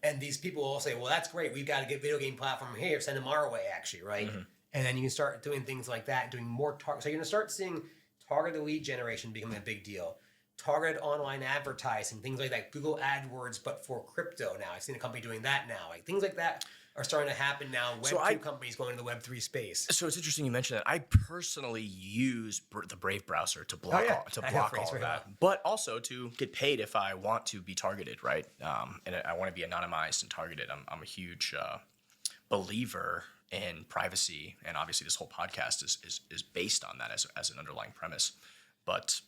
and these people will say, well, that's great. We've got to get video game platform here. Send them our way, actually, right? And then you can start doing things like that, doing more target. So you're going to start seeing targeted lead generation becoming a big deal. Targeted online advertising, things like that. Google AdWords, but for crypto now. I've seen a company doing that now. Things like that are starting to happen now. Web 2 companies going to the Web 3 space. So it's interesting you mentioned that. I personally use the Brave browser to block all of that, but also to get paid if I want to be targeted, right? And I want to be anonymized and targeted. I'm a huge believer in privacy, and obviously this whole podcast is based on that as an underlying premise. But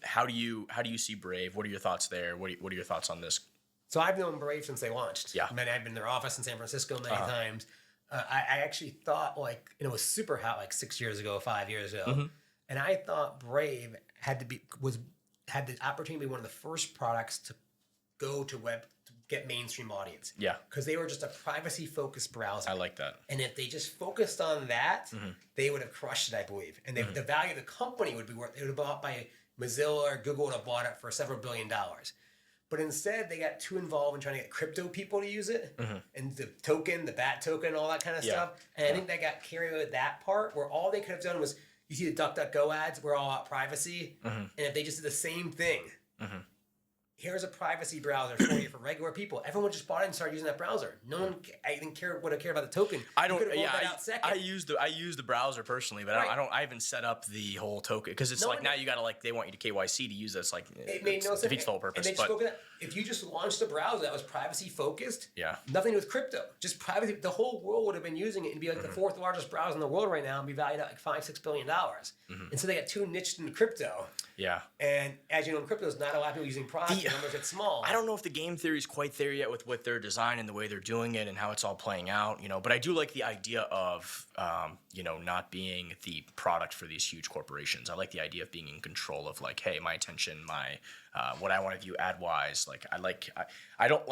how do you see Brave? What are your thoughts there? What are your thoughts on this? So I've known Brave since they launched. Yeah. I've been in their office in San Francisco many times. I actually thought it was super hot 5 years ago. And I thought Brave had the opportunity to be one of the first products to go to web to get mainstream audience. Yeah. Because they were just a privacy focused browser. I like that. And if they just focused on that, they would have crushed it, I believe. And the value of the company would be worth, it would have bought by Mozilla or Google would have bought it for several $1 billion. But instead, they got too involved in trying to get crypto people to use it, and the token, the BAT token, all that kind of stuff. And I think they got carried away with that part, where all they could have done was, you see the DuckDuckGo ads, we're all about privacy. And if they just did the same thing, here's a privacy browser for you for regular people. Everyone just bought it and started using that browser. No one, I didn't care would have cared about the token. I don't. Yeah, I use the browser personally, but I haven't set up the whole token because it's now you gotta they want you to KYC to use this. It made no sense. Defeats the whole purpose. And if you just launched a browser that was privacy focused, nothing with crypto, just privacy, the whole world would have been using it and be the fourth largest browser in the world right now and be valued at $5-6 billion. And so they got too niched into crypto. Yeah. And as you know, in crypto, there's not a lot of people using products. numbers get small. I don't know if the game theory is quite there yet with what they're designing and the way they're doing it and how it's all playing out, but I do like the idea of, not being the product for these huge corporations. I like the idea of being in control of like, hey, my attention, my, what I want to view ad wise. Like I don't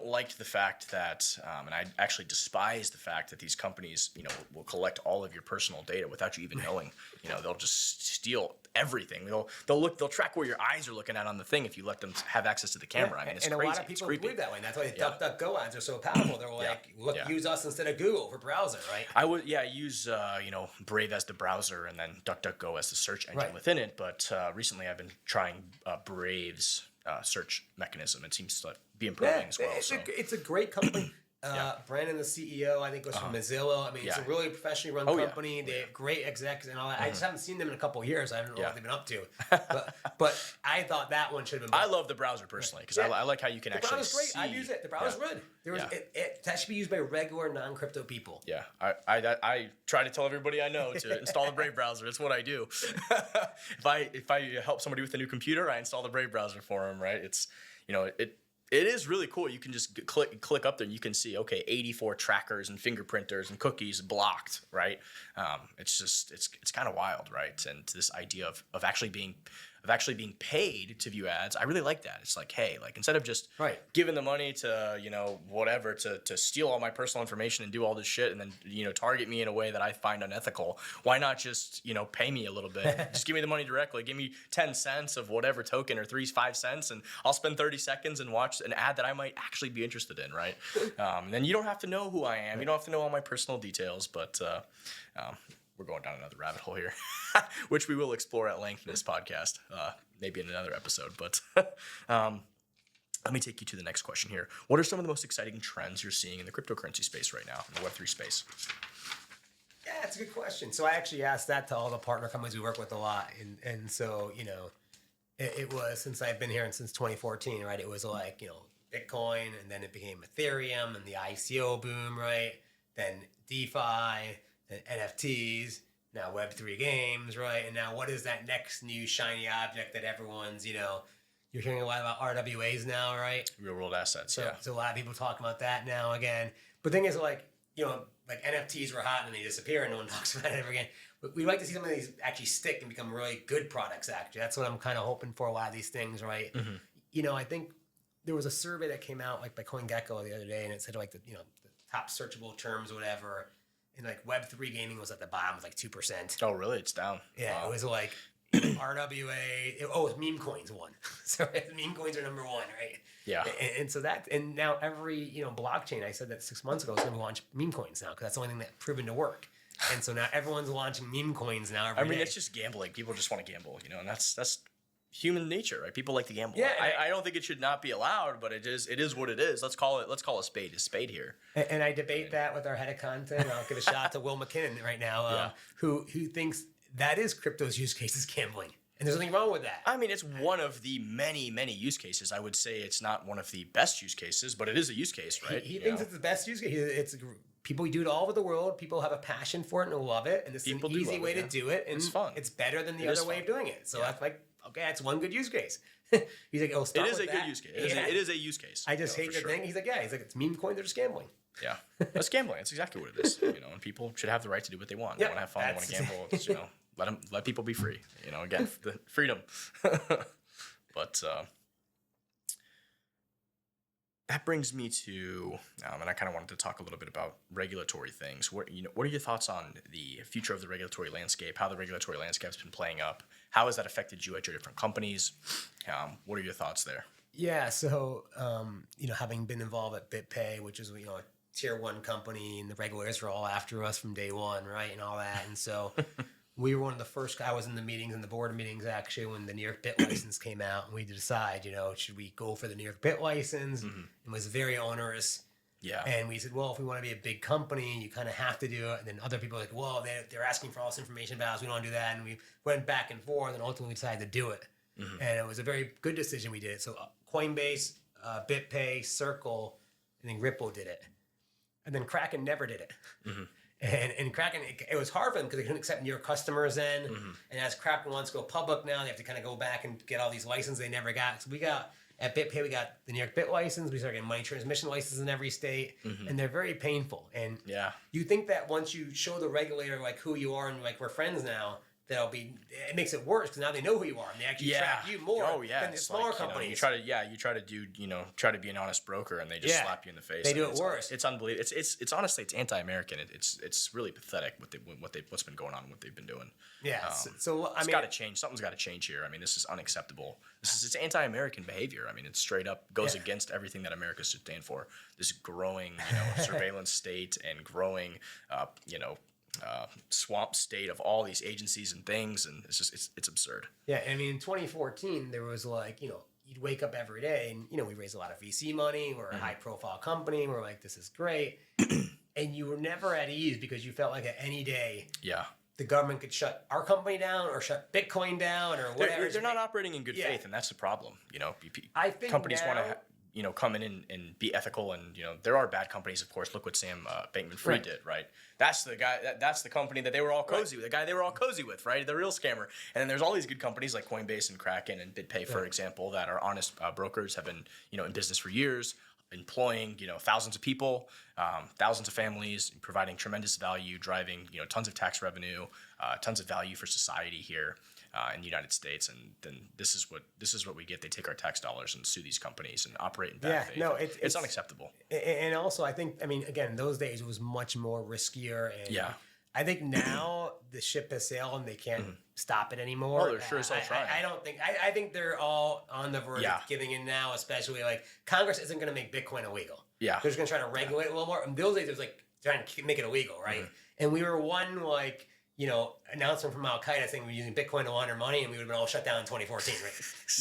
like the fact that, and I actually despise the fact that these companies, will collect all of your personal data without you even knowing. They'll just steal everything. They'll track where your eyes are looking at on the thing if you let them have access to the camera. I mean, it's and crazy. a lot of people believe that way. And that's why the Yeah. DuckDuckGo ads are so powerful. They're like, look, use us instead of Google for browser, right? I would, use, Brave as the browser and then DuckDuckGo as the search engine within it. But recently I've been trying Brave's search mechanism. It seems to be improving as well. It's a great company. Brandon, the CEO, I think was from Mozilla. I mean, it's a really professionally run company. They have great execs and all that. I just haven't seen them in a couple of years. I don't know what they've been up to. But I thought that one should have been better. I love the browser personally because I like how you can actually browser's great. see. I use it. The browser's good. That should be used by regular non-crypto people. Yeah, I try to tell everybody I know to install the Brave browser. It's what I do. If I help somebody with a new computer, I install the Brave browser for them. Right? It's It is really cool. You can just click up there and you can see, okay, 84 trackers and fingerprinters and cookies blocked, right? It's kind of wild, right? And this idea of actually being paid to view ads, I really like that. It's like, hey, like instead of just giving the money to, whatever, to steal all my personal information and do all this shit and then, target me in a way that I find unethical, why not just, pay me a little bit? Just give me the money directly. Give me 10 cents of whatever token or 5 cents and I'll spend 30 seconds and watch an ad that I might actually be interested in, right? And then you don't have to know who I am. You don't have to know all my personal details, but we're going down another rabbit hole here, which we will explore at length in this podcast, maybe in another episode. But let me take you to the next question here. What are some of the most exciting trends you're seeing in the cryptocurrency space right now, in the Web3 space? Yeah, that's a good question. So I actually asked that to all the partner companies we work with a lot. And so, it was, since I've been here and since 2014, right, it was like, Bitcoin, and then it became Ethereum and the ICO boom, right? Then DeFi, then NFTs, now Web3 games, right? And now what is that next new shiny object that everyone's, you're hearing a lot about RWAs now, right? Real world assets, So a lot of people talking about that now again. But the thing is, like NFTs were hot and then they disappear and no one talks about it ever again. But we'd like to see some of these actually stick and become really good products, actually. That's what I'm kind of hoping for a lot of these things, right? Mm-hmm. I think there was a survey that came out like by CoinGecko the other day, and it said like the top searchable terms or whatever. And like Web3 gaming was at the bottom, was like 2%. Oh, really? It's down. Yeah, It was like RWA. It's meme coins won. So meme coins are number one, right? Yeah. And so and now every blockchain, I said that 6 months ago, is going to launch meme coins now because that's the only thing that's proven to work. And so now everyone's launing meme coins now. Every day. It's just gambling. People just want to gamble, and that's human nature, right? People like to gamble. Yeah, I don't think it should not be allowed, but it is what it is. Let's call a spade here. And I debate that with our head of content. I'll give a shout out to Will McKinnon right now, who thinks that is crypto's use case is gambling. And there's nothing wrong with that. I mean, it's one of the many, many use cases. I would say it's not one of the best use cases, but it is a use case, right? He thinks it's the best use case. It's people do it all over the world. People have a passion for it and love it. And it's an easy way to do it. And it's fun. It's better than the other way of doing it. So that's like, okay, that's one good use case. He's like, it is a good use case. It is a use case. I just hate the thing. He's like, it's meme coins. They're just gambling. Yeah, that's gambling. That's exactly what it is. And people should have the right to do what they want. They want to have fun. They want to gamble. It's, let people be free. Again, the freedom. But that brings me to, and I kind of wanted to talk a little bit about regulatory things. What are your thoughts on the future of the regulatory landscape? How the regulatory landscape has been playing up? How has that affected you at your different companies? What are your thoughts there? Yeah, so having been involved at BitPay, which is a tier 1 company, and the regulators were all after us from day one, right, and all that, and so we were one of the first. I was in the meetings and the board meetings actually when the New York Bit license came out, and we had to decide, should we go for the New York Bit license? Mm-hmm. It was very onerous. Yeah. And we said, well, if we want to be a big company, you kind of have to do it. And then other people were like, well, they're asking for all this information about us. We don't want to do that. And we went back and forth, and ultimately we decided to do it. Mm-hmm. And it was a very good decision we did it. So Coinbase, BitPay, Circle, and then Ripple did it. And then Kraken never did it. Mm-hmm. And Kraken, it was hard for them because they couldn't accept New York customers then. Mm-hmm. And as Kraken wants to go public now, they have to kind of go back and get all these licenses they never got. So we got At BitPay, we got the New York Bit license. We started getting money transmission licenses in every state, and they're very painful. And you think that once you show the regulator like who you are and like we're friends now, it makes it worse because now they know who you are and they actually track you more than the smaller companies. You try to be an honest broker and they just slap you in the face. They do it worse. It's unbelievable. It's honestly anti-American. It's really pathetic what's been going on and what they've been doing. Yeah. It's got to change. Something's got to change here. I mean, this is unacceptable. It's anti-American behavior. I mean, it straight up goes against everything that America should stand for. This growing, surveillance state and growing, swamp state of all these agencies and things, and it's absurd. Yeah, I mean, in 2014, there was like, you'd wake up every day and, we raised a lot of VC money. We're a high-profile company. We're like, this is great. And you were never at ease because you felt like at any day the government could shut our company down or shut Bitcoin down or whatever. They're not operating in good faith, and that's the problem. I think companies want to come in and be ethical, and there are bad companies, of course. Look what Sam Bankman-Fried did, right? That's the guy. That's the company that they were all cozy with. The guy they were all cozy with, right? The real scammer. And then there's all these good companies like Coinbase and Kraken and BitPay, for example, that are honest brokers, have been in business for years, employing thousands of people, thousands of families, providing tremendous value, driving tons of tax revenue, tons of value for society here. In the United States, and then this is what we get. They take our tax dollars and sue these companies and operate in bad faith. No, it's unacceptable. And also, I think, again, those days it was much more riskier. And I think now the ship has sailed and they can't stop it anymore. Oh, they're sure as hell trying. I think they're all on the verge of giving in now, especially like Congress isn't going to make Bitcoin illegal. Yeah, they're just going to try to regulate it a little more. In those days, it was like trying to make it illegal, right? And we were one announcement from Al Qaeda saying we're using Bitcoin to launder money, and we would have been all shut down in 2014. Right?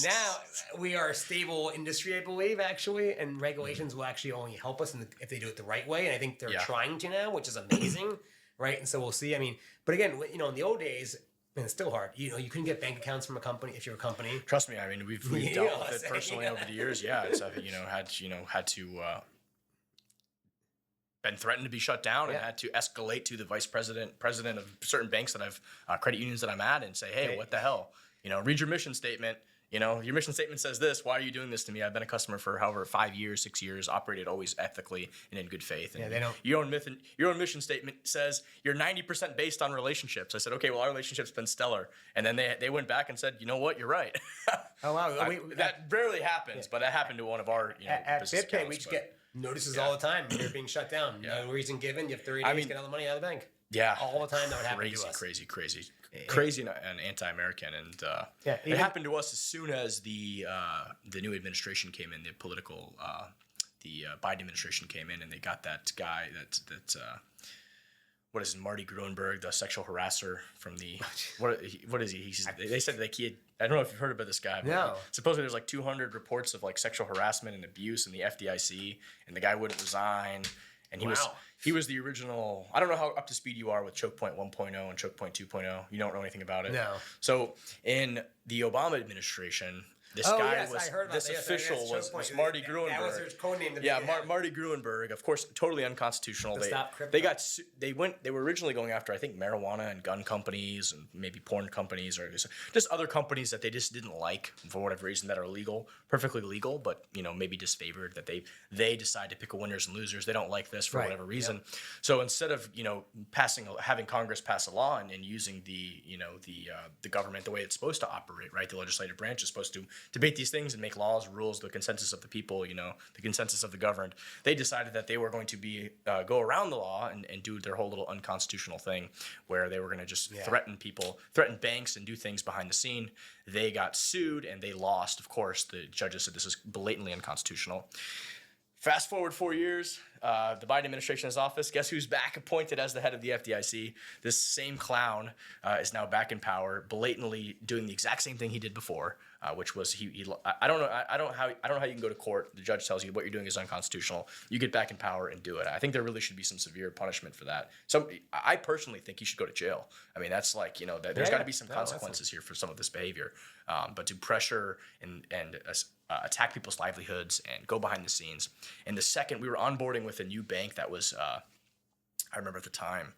Now we are a stable industry, I believe, actually, and regulations will actually only help us if they do it the right way. And I think they're trying to now, which is amazing, right? And so we'll see. But again, in the old days, and it's still hard. You couldn't get bank accounts from a company if you're a company. Trust me, we've dealt with it personally over the years. Yeah, it's had to. Been threatened to be shut down and had to escalate to the president of certain banks that I've credit unions that I'm at and say, hey, what the hell? Read your mission statement. Your mission statement says this. Why are you doing this to me? I've been a customer for however 5 years, 6 years, operated always ethically and in good faith. And they don't. Your own mission statement says you're 90% based on relationships. I said, okay, well, our relationship's been stellar. And then they went back and said, you know what, you're right. Oh wow, that rarely happens, but that happened to one of our at BitPay. We just get notices all the time. You're being shut down. No reason given. You have 30 days to get all the money out of the bank. Yeah, all the time that would happen to us. Crazy and anti-American, and it happened to us as soon as the new administration came in. The Biden administration came in, and they got that guy that what is it, Marty Gruenberg, the sexual harasser from the what is he? They said like he had. I don't know if you've heard about this guy. But no. Supposedly there's like 200 reports of like sexual harassment and abuse in the FDIC, and the guy wouldn't resign. And he was the original. I don't know how up to speed you are with Choke Point 1.0 and Choke Point 2.0. You don't know anything about it. No. So in the Obama administration, this guy was this official was Marty Gruenberg. That was their code name. Marty Gruenberg, of course, totally unconstitutional. They were originally going after, I think, marijuana and gun companies and maybe porn companies or just other companies that they just didn't like for whatever reason that are legal, perfectly legal, but maybe disfavored that they decide to pick a winners and losers. They don't like this for whatever reason. Yep. So instead of having Congress pass a law and using the government the way it's supposed to operate, right? The legislative branch is supposed to debate these things and make laws, rules, the consensus of the people, the consensus of the governed. They decided that they were going to go around the law and do their whole little unconstitutional thing where they were going to just threaten banks and do things behind the scene. They got sued and they lost. Of course, the judges said this is blatantly unconstitutional. Fast forward 4 years, the Biden administration's office, guess who's back appointed as the head of the FDIC? This same clown is now back in power, blatantly doing the exact same thing he did before, which was I don't know how you can go to court. The judge tells you what you're doing is unconstitutional. You get back in power and do it. I think there really should be some severe punishment for that. I personally think he should go to jail. I mean, that's like there's got to be some consequences here for some of this behavior. But to pressure and attack people's livelihoods and go behind the scenes. And the second we were onboarding with a new bank that was, I remember at the time,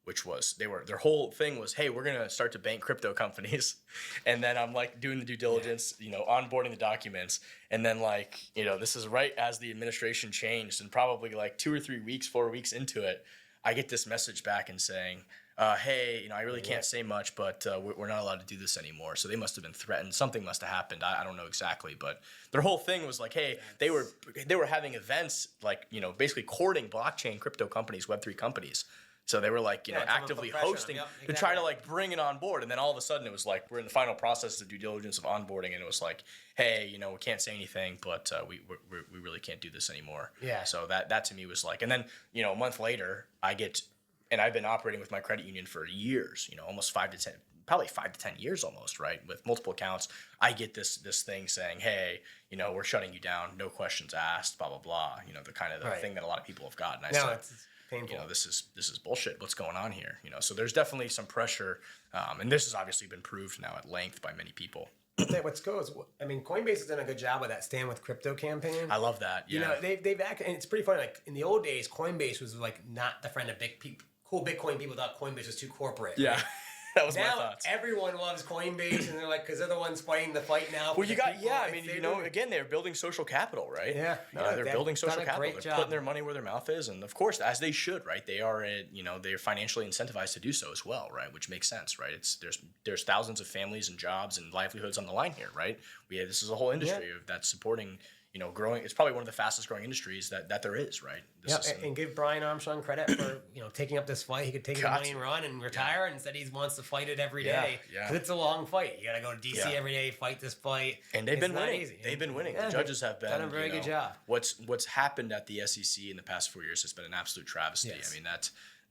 which was their whole thing was, hey, we're gonna start to bank crypto companies, and then I'm like doing the due diligence, onboarding the documents, and then this is right as the administration changed, and probably like 2 or 3 weeks, 4 weeks into it, I get this message back and saying, hey, I really can't say much, but we're not allowed to do this anymore. So they must have been threatened. Something must have happened. I don't know exactly, but their whole thing was like, hey, they were having events basically courting blockchain crypto companies, Web3 companies. So they were actively hosting to try to bring it on board. And then all of a sudden it was like, we're in the final process of due diligence of onboarding. And it was like, hey, we can't say anything, but we really can't do this anymore. Yeah. So that to me was like, and then, a month later and I've been operating with my credit union for years, almost 5 to 10 years almost, right? With multiple accounts, I get this thing saying, hey, we're shutting you down, no questions asked, blah, blah, blah. The kind of the thing that a lot of people have gotten. I said, it's painful. This is bullshit. What's going on here? So there's definitely some pressure. And this has obviously been proved now at length by many people. What's cool is, Coinbase has done a good job with that Stand With Crypto campaign. I love that. Yeah. They've acted, and it's pretty funny. Like in the old days, Coinbase was not the friend of big people. Cool Bitcoin people thought Coinbase was too corporate. Yeah. Right? That was my now thoughts. Everyone loves Coinbase, and they're like, because they're the ones fighting the fight now. Well, again, they're building social capital, right? Yeah. They're building social capital. They're job. putting their money where their mouth is, and of course, as they should, right? They are, they're financially incentivized to do so as well, right? Which makes sense, right? There's thousands of families and jobs and livelihoods on the line here, right? This is a whole industry that's supporting. Growing. It's probably one of the fastest growing industries that there is, right? And give Brian Armstrong credit for taking up this fight. He could take his money and run and retire, and instead he wants to fight it every day. Because it's a long fight. You got to go to DC every day, fight this fight. And they've been winning. They've been winning. The judges have been done a very good job. What's happened at the SEC in the past 4 years has been an absolute travesty. Yes.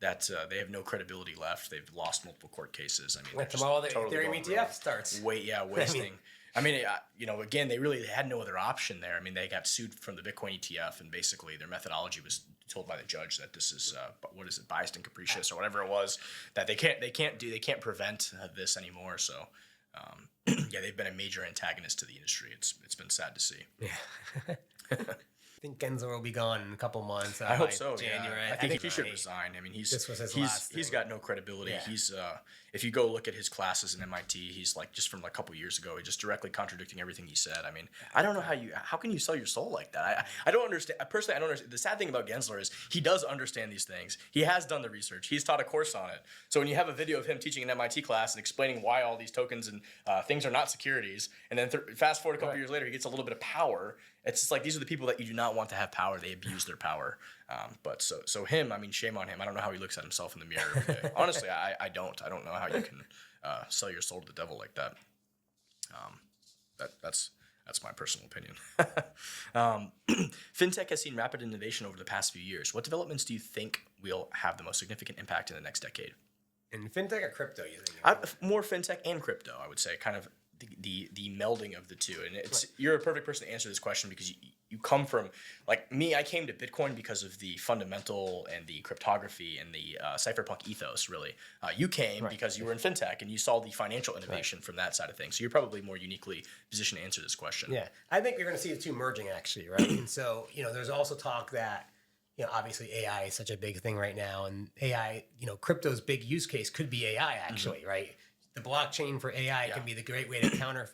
That they have no credibility left. They've lost multiple court cases. Tomorrow the Ethereum ETF starts. Wasting. Again, they really had no other option there. They got sued from the Bitcoin ETF, and basically their methodology was told by the judge that this is biased and capricious or whatever it was, that they can't prevent this anymore. So, they've been a major antagonist to the industry. It's been sad to see. Yeah. I think Gensler will be gone in a couple months. I hope so. January. Yeah. I think he should resign. This was his last he's got no credibility. Yeah. He's if you go look at his classes in MIT, he's just from a couple years ago, he's just directly contradicting everything he said. I don't know how can you sell your soul like that? I don't understand. Personally, I don't understand. The sad thing about Gensler is he does understand these things. He has done the research. He's taught a course on it. So when you have a video of him teaching an MIT class and explaining why all these tokens and things are not securities, and then fast forward a couple years later, he gets a little bit of power. It's just like these are the people that you do not want to have power. They abuse their power. But so him, shame on him. I don't know how he looks at himself in the mirror every day. Honestly, I don't. I don't know how you can sell your soul to the devil like that. That's my personal opinion. Fintech has seen rapid innovation over the past few years. What developments do you think will have the most significant impact in the next decade? In fintech or crypto, you think? More fintech and crypto, I would say, kind of the melding of the two. And you're a perfect person to answer this question because you come from, like me, I came to Bitcoin because of the fundamental and the cryptography and the cypherpunk ethos, really. You came because you were in fintech and you saw the financial innovation from that side of things. So you're probably more uniquely positioned to answer this question. Yeah, I think you're going to see the two merging, actually, right? And so, there's also talk that, obviously AI is such a big thing right now, and AI, crypto's big use case could be AI, actually, right? The blockchain for AI can be the great way to counter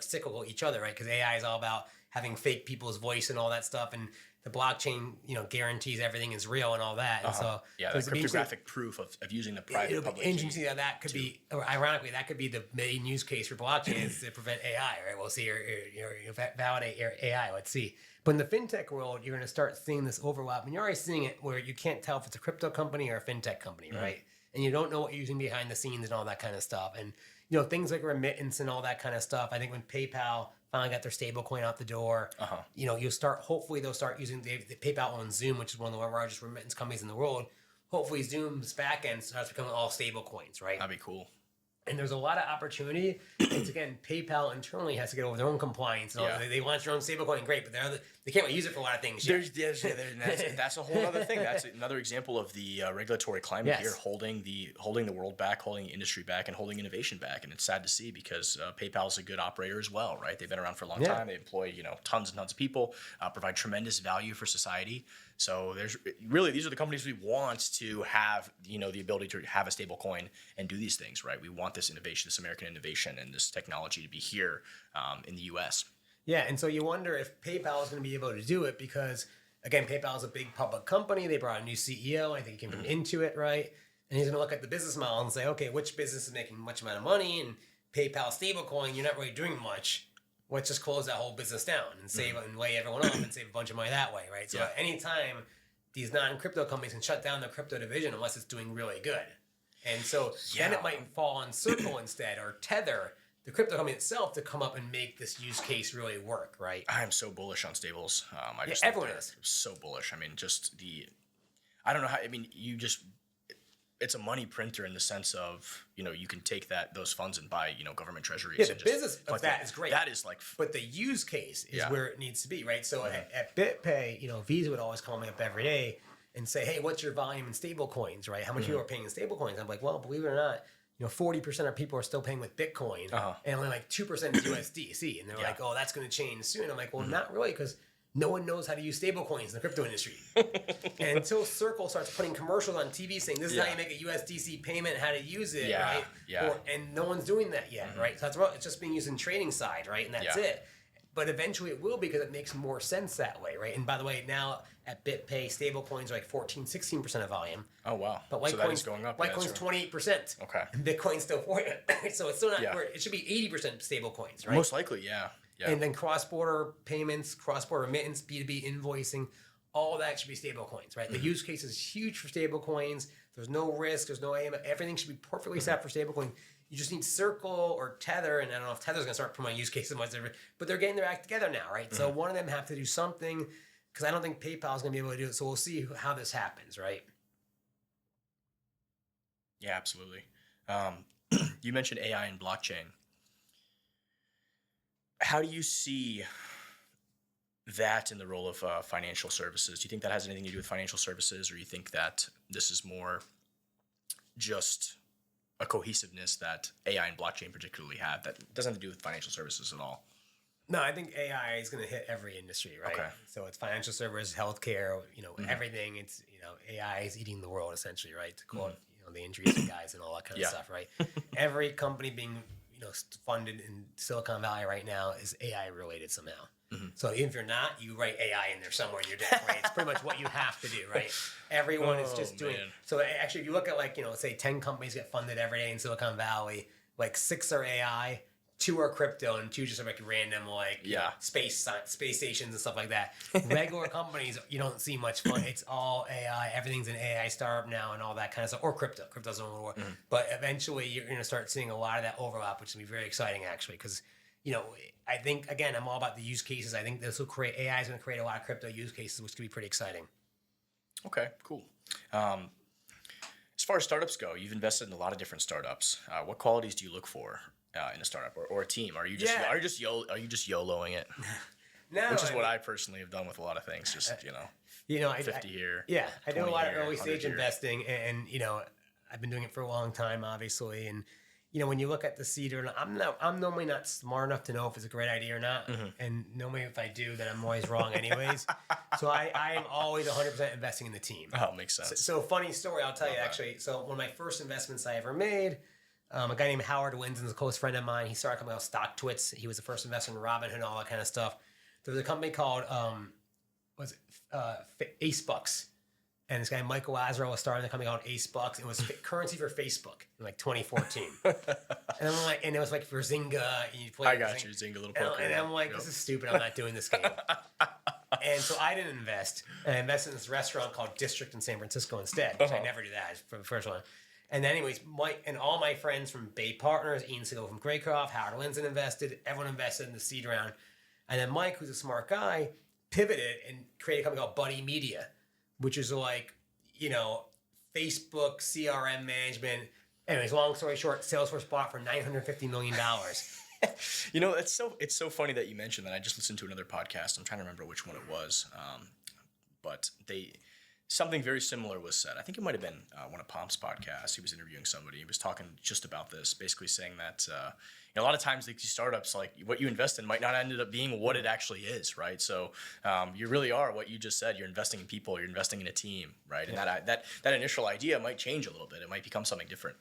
cyclical each other, right? Because AI is all about having fake people's voice and all that stuff, and the blockchain, guarantees everything is real and all that. And so the cryptographic proof of using the private public key. Interesting that could be, or ironically, that could be the main use case for blockchain is to prevent AI, right? We'll see, or validate your AI. Let's see. But in the fintech world, you're going to start seeing this overlap, and you're already seeing it where you can't tell if it's a crypto company or a fintech company, right? And you don't know what you're using behind the scenes and all that kind of stuff. And, things like remittance and all that kind of stuff. I think when PayPal finally got their stablecoin out the door, hopefully they'll start using the PayPal on Zoom, which is one of the largest remittance companies in the world. Hopefully Zoom's back end starts becoming all stablecoins, right? That'd be cool. And there's a lot of opportunity. It's again, PayPal internally has to get over their own compliance. And all that. They launch their own stablecoin, great, but they can't really use it for a lot of things. That's a whole other thing. That's another example of the regulatory climate here holding the world back, holding the industry back, and holding innovation back. And it's sad to see because PayPal is a good operator as well, right? They've been around for a long time. They employ tons and tons of people, provide tremendous value for society. So these are the companies we want to have, the ability to have a stable coin and do these things, right? We want this innovation, this American innovation and this technology to be here in the US. Yeah, and so you wonder if PayPal is going to be able to do it because, again, PayPal is a big public company. They brought a new CEO. I think he came from Intuit, right? And he's going to look at the business model and say, okay, which business is making much amount of money? And PayPal stablecoin, you're not really doing much. Let's just close that whole business down and save and lay everyone off and save a bunch of money that way, right? So at any time, these non-crypto companies can shut down their crypto division unless it's doing really good. And so then it might fall on Circle instead or Tether, the crypto company itself, to come up and make this use case really work, right? I am so bullish on stables. Everyone is. So bullish. I mean, I don't know how, it's a money printer in the sense of, you can take those funds and buy, government treasuries. Yeah, the business of that is great. That is but the use case is where it needs to be, right? So at BitPay, Visa would always call me up every day and say, hey, what's your volume in stable coins, right? How much people are paying in stable coins? I'm like, well, believe it or not, 40% of people are still paying with Bitcoin and only like 2% is USDC. And they're like, oh, that's going to change soon. I'm like, well, not really, because no one knows how to use stable coins in the crypto industry. And until Circle starts putting commercials on TV saying this is how you make a USDC payment, how to use it, right? And no one's doing that yet, right? So it's just being used in trading side, right? And that's it. But eventually it will because it makes more sense that way, right? And by the way, now at BitPay, stable coins are like 14, 16% of volume. Oh, wow. But so that is going up. Litecoin's 28%. Okay. And Bitcoin's still 40%. So it's still not where it should be 80% stable coins, right? Most likely, yeah. And then cross-border payments, cross-border remittance, B2B invoicing, all that should be stable coins, right? The use case is huge for stable coins. There's no risk. There's no AML. Everything should be perfectly set for stable coin. You just need Circle or Tether, and I don't know if Tether's going to start promoting use cases much different, but they're getting their act together now, right? So one of them have to do something because I don't think PayPal is going to be able to do it. So we'll see how this happens, right? Yeah, absolutely. You mentioned AI and blockchain. How do you see that in the role of financial services? Do you think that has anything to do with financial services, or you think that this is more just a cohesiveness that AI and blockchain particularly have that doesn't have to do with financial services at all? No, I think AI is going to hit every industry, right? Okay. So it's financial services, healthcare, everything. It's, AI is eating the world essentially, right? To quote, the Andreessen guys and all that kind of stuff, right? Every company being funded in Silicon Valley right now is AI related somehow. So even if you're not, you write AI in there somewhere in your deck, right? It's pretty much what you have to do, right? Everyone is just doing. So actually, if you look at say 10 companies get funded every day in Silicon Valley, like 6 are AI, 2 are crypto, and 2 just are like random space stations and stuff like that. Regular companies, you don't see much fun. It's all AI. Everything's an AI startup now and all that kind of stuff. Or crypto. Crypto's a little more. But eventually you're going to start seeing a lot of that overlap, which will be very exciting actually. Because, I think, again, I'm all about the use cases. I think this will create, AI is going to create a lot of crypto use cases, which could be pretty exciting. Okay, cool. As far as startups go, you've invested in a lot of different startups. What qualities do you look for in a startup or a team? Are you just YOLOing it? No, which is what I personally have done with a lot of things. Just 50 here. Yeah, I do a lot of early stage investing, and I've been doing it for a long time, obviously. And when you look at the seed, I'm normally not smart enough to know if it's a great idea or not. And normally, if I do, then I'm always wrong, anyways. So I am always 100% investing in the team. Oh, makes sense. So funny story, I'll tell you actually. So one of my first investments I ever made. A guy named Howard Winston's a close friend of mine. He started a company called StockTwits. He was the first investor in Robinhood and all that kind of stuff. There was a company called AceBucks. And this guy, Michael Lazaro, was starting a company called AceBucks. It was currency for Facebook in like 2014. And I'm like, and it was like for Zynga. I got you, Zynga, little poker. And I'm like, this is stupid. I'm not doing this game. And so I didn't invest. And I invested in this restaurant called District in San Francisco instead, which I never do that for the first one. And anyways, Mike and all my friends from Bay Partners, Ian Siegel from Greycroft, Howard Winston invested. Everyone invested in the seed round. And then Mike, who's a smart guy, pivoted and created a company called Buddy Media, which is like, Facebook, CRM management, Anyways, long story short, Salesforce bought for $950 million. It's so funny that you mentioned that. I just listened to another podcast. I'm trying to remember which one it was, but something very similar was said. I think it might have been one of Pomp's podcasts. He was interviewing somebody. He was talking just about this, basically saying that a lot of times these startups, like what you invest in, might not end up being what it actually is, right? So you really are what you just said. You're investing in people. You're investing in a team, right? And that initial idea might change a little bit. It might become something different.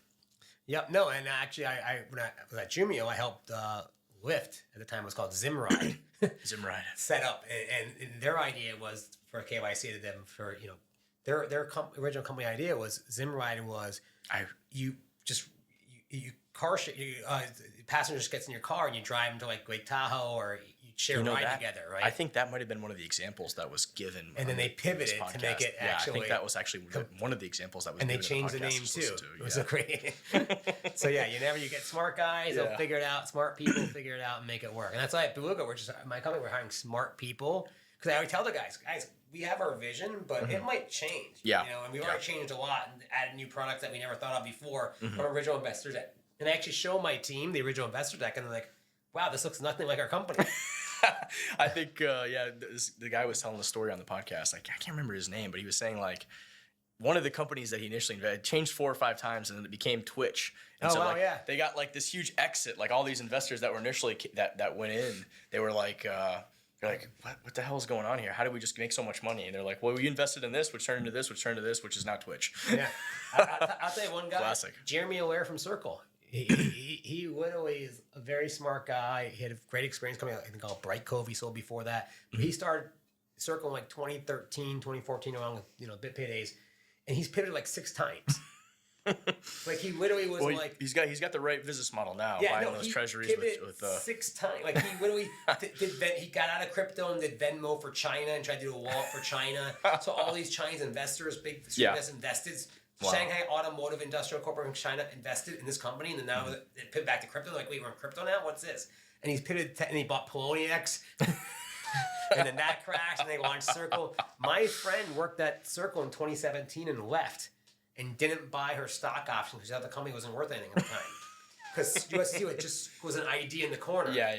Yep. No, and actually, when I was at Jumio, I helped Lyft at the time. It was called Zimride. Zimride Set up, and their idea was for KYC to them for their original company idea was Zimride was you car share, passenger just gets in your car and you drive them to like Lake Tahoe or you share a ride together, right? I think that might have been one of the examples that was given. And then they pivoted to make it actually. I think that was actually one of the examples that was. And given they changed the name too. It was a great. So you get smart guys, they'll figure it out. Smart people figure it out and make it work. And that's why at Beluga, which is my company, we're hiring smart people because I always tell the guys, we have our vision, but it might change. Yeah. And we've already changed a lot and added new products that we never thought of before from original investors. And I actually show my team the original investor deck, and they're like, "Wow, this looks nothing like our company." I think, the guy was telling the story on the podcast. I can't remember his name, but he was saying like one of the companies that he initially invested changed 4 or 5 times, and then it became Twitch. And they got like this huge exit. Like all these investors that were initially that went in, they were like. They're like, what the hell is going on here? How did we just make so much money? And they're like, well, we invested in this, which turned into this, which turned to this, which is now Twitch. Yeah. I'll tell you one guy. Classic. Jeremy Allaire from Circle. He literally is a very smart guy. He had a great experience coming out, I think, called Bright Cove. He sold before that. Mm-hmm. He started Circle in like 2013, 2014, along with, BitPay days. And he's pivoted like 6 times. Like he literally was he's got the right business model now. Yeah, buying those treasuries with 6 times. Like he literally he got out of crypto and did Venmo for China and tried to do a wallet for China. So all these Chinese investors, big invested. Wow. Shanghai Automotive Industrial Corporation China invested in this company, and then now it pivoted back to crypto. Like, wait, we're in crypto now? What's this? And he's pivoted and he bought Poloniex. And then that crashed, and they launched Circle. My friend worked at Circle in 2017 and left. And didn't buy her stock option because she thought the company wasn't worth anything at the time. Because USC, it just was an ID in the corner. Yeah.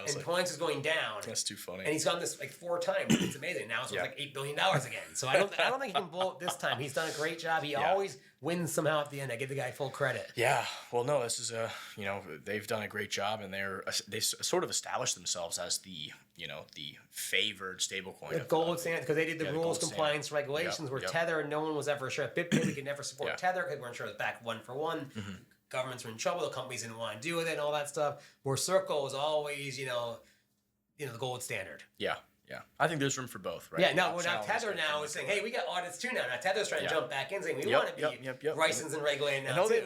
And Poloniex is going down. That's too funny. And he's done this like 4 times. It's amazing. Now it's worth like $8 billion again. So I don't think he can blow it this time. He's done a great job. He always wins somehow at the end. I give the guy full credit. Yeah. Well, no, this is they've done a great job, and they sort of established themselves as the favored stablecoin. The gold standard, because they did the rules, compliance, regulations. Where Tether, no one was ever sure. BitPay, we could never support Tether because we weren't sure it was back 1 for 1. Mm-hmm. Governments were in trouble. The companies didn't want to do with it and all that stuff. Where Circle was always, the gold standard. Yeah. I think there's room for both, right? Yeah, now Tether now is saying, hey, we got audits too now. Now Tether's trying to jump back in saying we want to be licensed and regulated now too.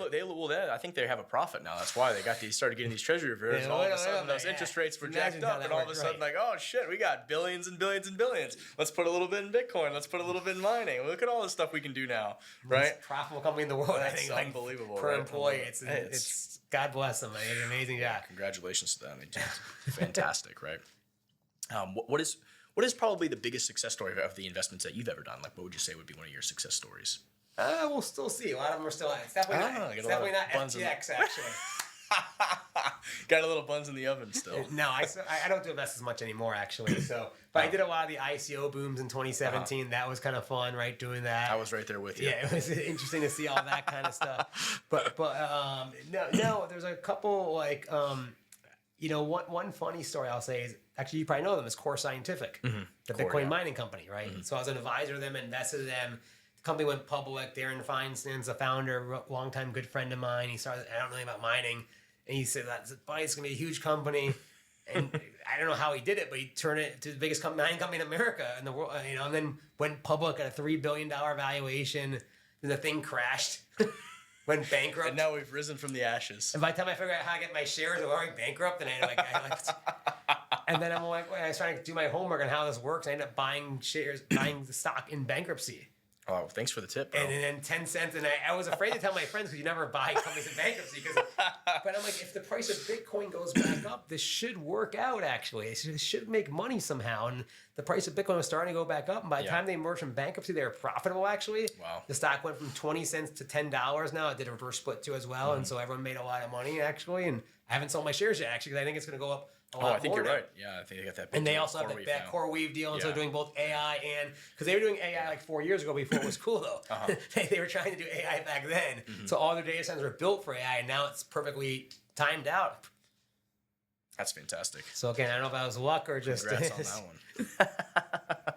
I think they have a profit now. That's why they started getting these treasury reserves, and all of a sudden those interest rates were jacked up, and all of a sudden like, oh shit, we got billions and billions and billions. Let's put a little bit in Bitcoin. Let's put a little bit in mining. Look at all the stuff we can do now, right? Most profitable company in the world. I think unbelievable per employee. It's God bless them. They did an amazing job. Congratulations to them. They did fantastic, right? What is probably the biggest success story of the investments that you've ever done? Like, what would you say would be one of your success stories? We'll still see. A lot of them are still. It's definitely not FTX actually. Got a little buns in the oven still. No, I don't do invest as much anymore actually. So, but I did a lot of the ICO booms in 2017. That was kind of fun, right? Doing that. I was right there with you. Yeah, it was interesting to see all that kind of stuff. But no, there's a couple like one funny story I'll say is actually you probably know them is Core Scientific, the Bitcoin mining company, right? Mm-hmm. So I was an advisor to them, invested in them. The company went public. Darren Feinstein's the founder, longtime good friend of mine. He started. I don't know anything about mining. And he said, buddy, it's going to be a huge company. And I don't know how he did it, but he turned it to the biggest mining company in America in the world, and then went public at a $3 billion valuation. Then the thing crashed, went bankrupt. And now we've risen from the ashes. And by the time I figured out how to get my shares, I'm already bankrupt. And and then I'm like, I was trying to do my homework on how this works. I ended up buying the stock in bankruptcy. Oh, thanks for the tip, bro. And then 10 cents. And I was afraid to tell my friends because you never buy companies in bankruptcy. But I'm like, if the price of Bitcoin goes back up, this should work out, actually. It should make money somehow. And the price of Bitcoin was starting to go back up. And by the time they emerged from bankruptcy, they were profitable, actually. Wow. The stock went from 20 cents to $10 now. It did a reverse split, too, as well. And so everyone made a lot of money, actually. And I haven't sold my shares yet, actually, because I think it's going to go up a lot I think more you're now. right. Yeah, I think they got that. And they also have that core weave deal, and so doing both AI and because they were doing AI like 4 years ago before it was cool though. They were trying to do AI back then, so all their data centers were built for AI, and now it's perfectly timed out. That's fantastic. So again, I don't know if that was luck or just. Congrats on that one.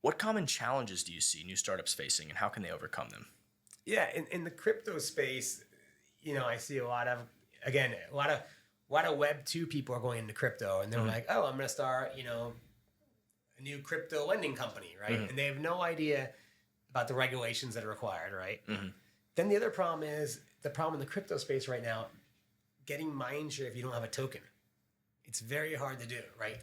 What common challenges do you see new startups facing, and how can they overcome them? Yeah, in the crypto space, I see a lot of Web 2 people are going into crypto, and they're like, oh, I'm going to start, a new crypto lending company, right? And they have no idea about the regulations that are required, right? Then the other problem is the problem in the crypto space right now, getting mind share if you don't have a token. It's very hard to do, right?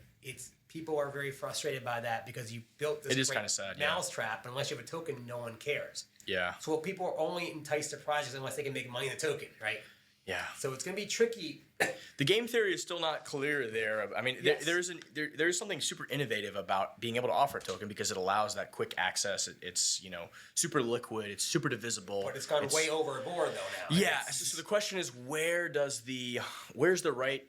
People are very frustrated by that because you built this kind of sad, mousetrap, but unless you have a token, no one cares. Yeah. So people are only enticed to projects unless they can make money in the token, right? Yeah. So it's going to be tricky. The game theory is still not clear there. I mean, Yes. there's something super innovative about being able to offer a token because it allows that quick access. It's super liquid. It's super divisible. But it's gone way overboard though now. Yeah. So the question is, where's the right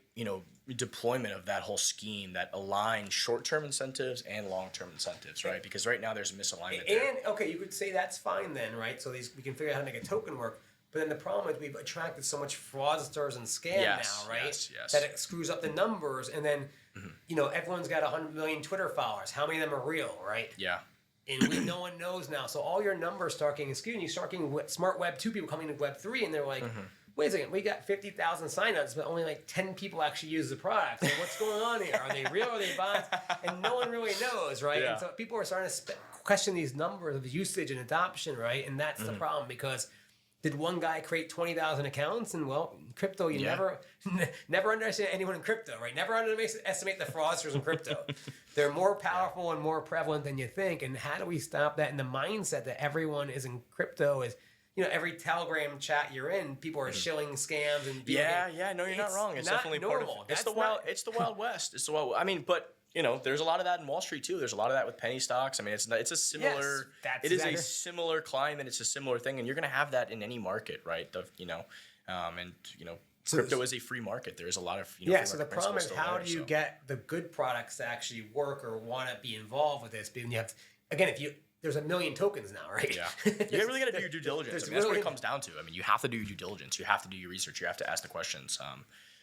deployment of that whole scheme that aligns short-term incentives and long-term incentives, right? Because right now there's a misalignment there. And okay, you could say that's fine then, right? So we can figure out how to make a token work. But then the problem is we've attracted so much fraudsters and scam now, right? Yes. That it screws up the numbers. And then, everyone's got 100 million Twitter followers. How many of them are real, right? Yeah. And no one knows now. So all your numbers start getting skewed. And you start getting smart Web 2 people coming to Web 3, and they're like, wait a second, we got 50,000 signups, but only like 10 people actually use the product. So what's going on here? Are they real? Are they bots? And no one really knows, right? Yeah. And so people are starting to question these numbers of usage and adoption, right? And that's the problem because did one guy create 20,000 accounts? And well, in crypto, you never underestimate anyone in crypto, right? Never underestimate the fraudsters in crypto. They're more powerful and more prevalent than you think. And how do we stop that? And the mindset that everyone is in crypto is, every Telegram chat you're in, people are shilling scams and No, you're not wrong. It's definitely normal. part of it's the Wild West. It's the Wild. I mean, but there's a lot of that in Wall Street too. There's a lot of that with penny stocks. I mean, it's a similar. Yes, it is a similar climate. It's a similar thing, and you're going to have that in any market, right? Crypto is a free market. There is a lot of So the problem is, how do you get the good products to actually work or want to be involved with this? But you have there's 1 million tokens now, right? Yeah, you really got to do your due diligence. That's what it comes down to. I mean, you have to do your due diligence. You have to do your research. You have to ask the questions.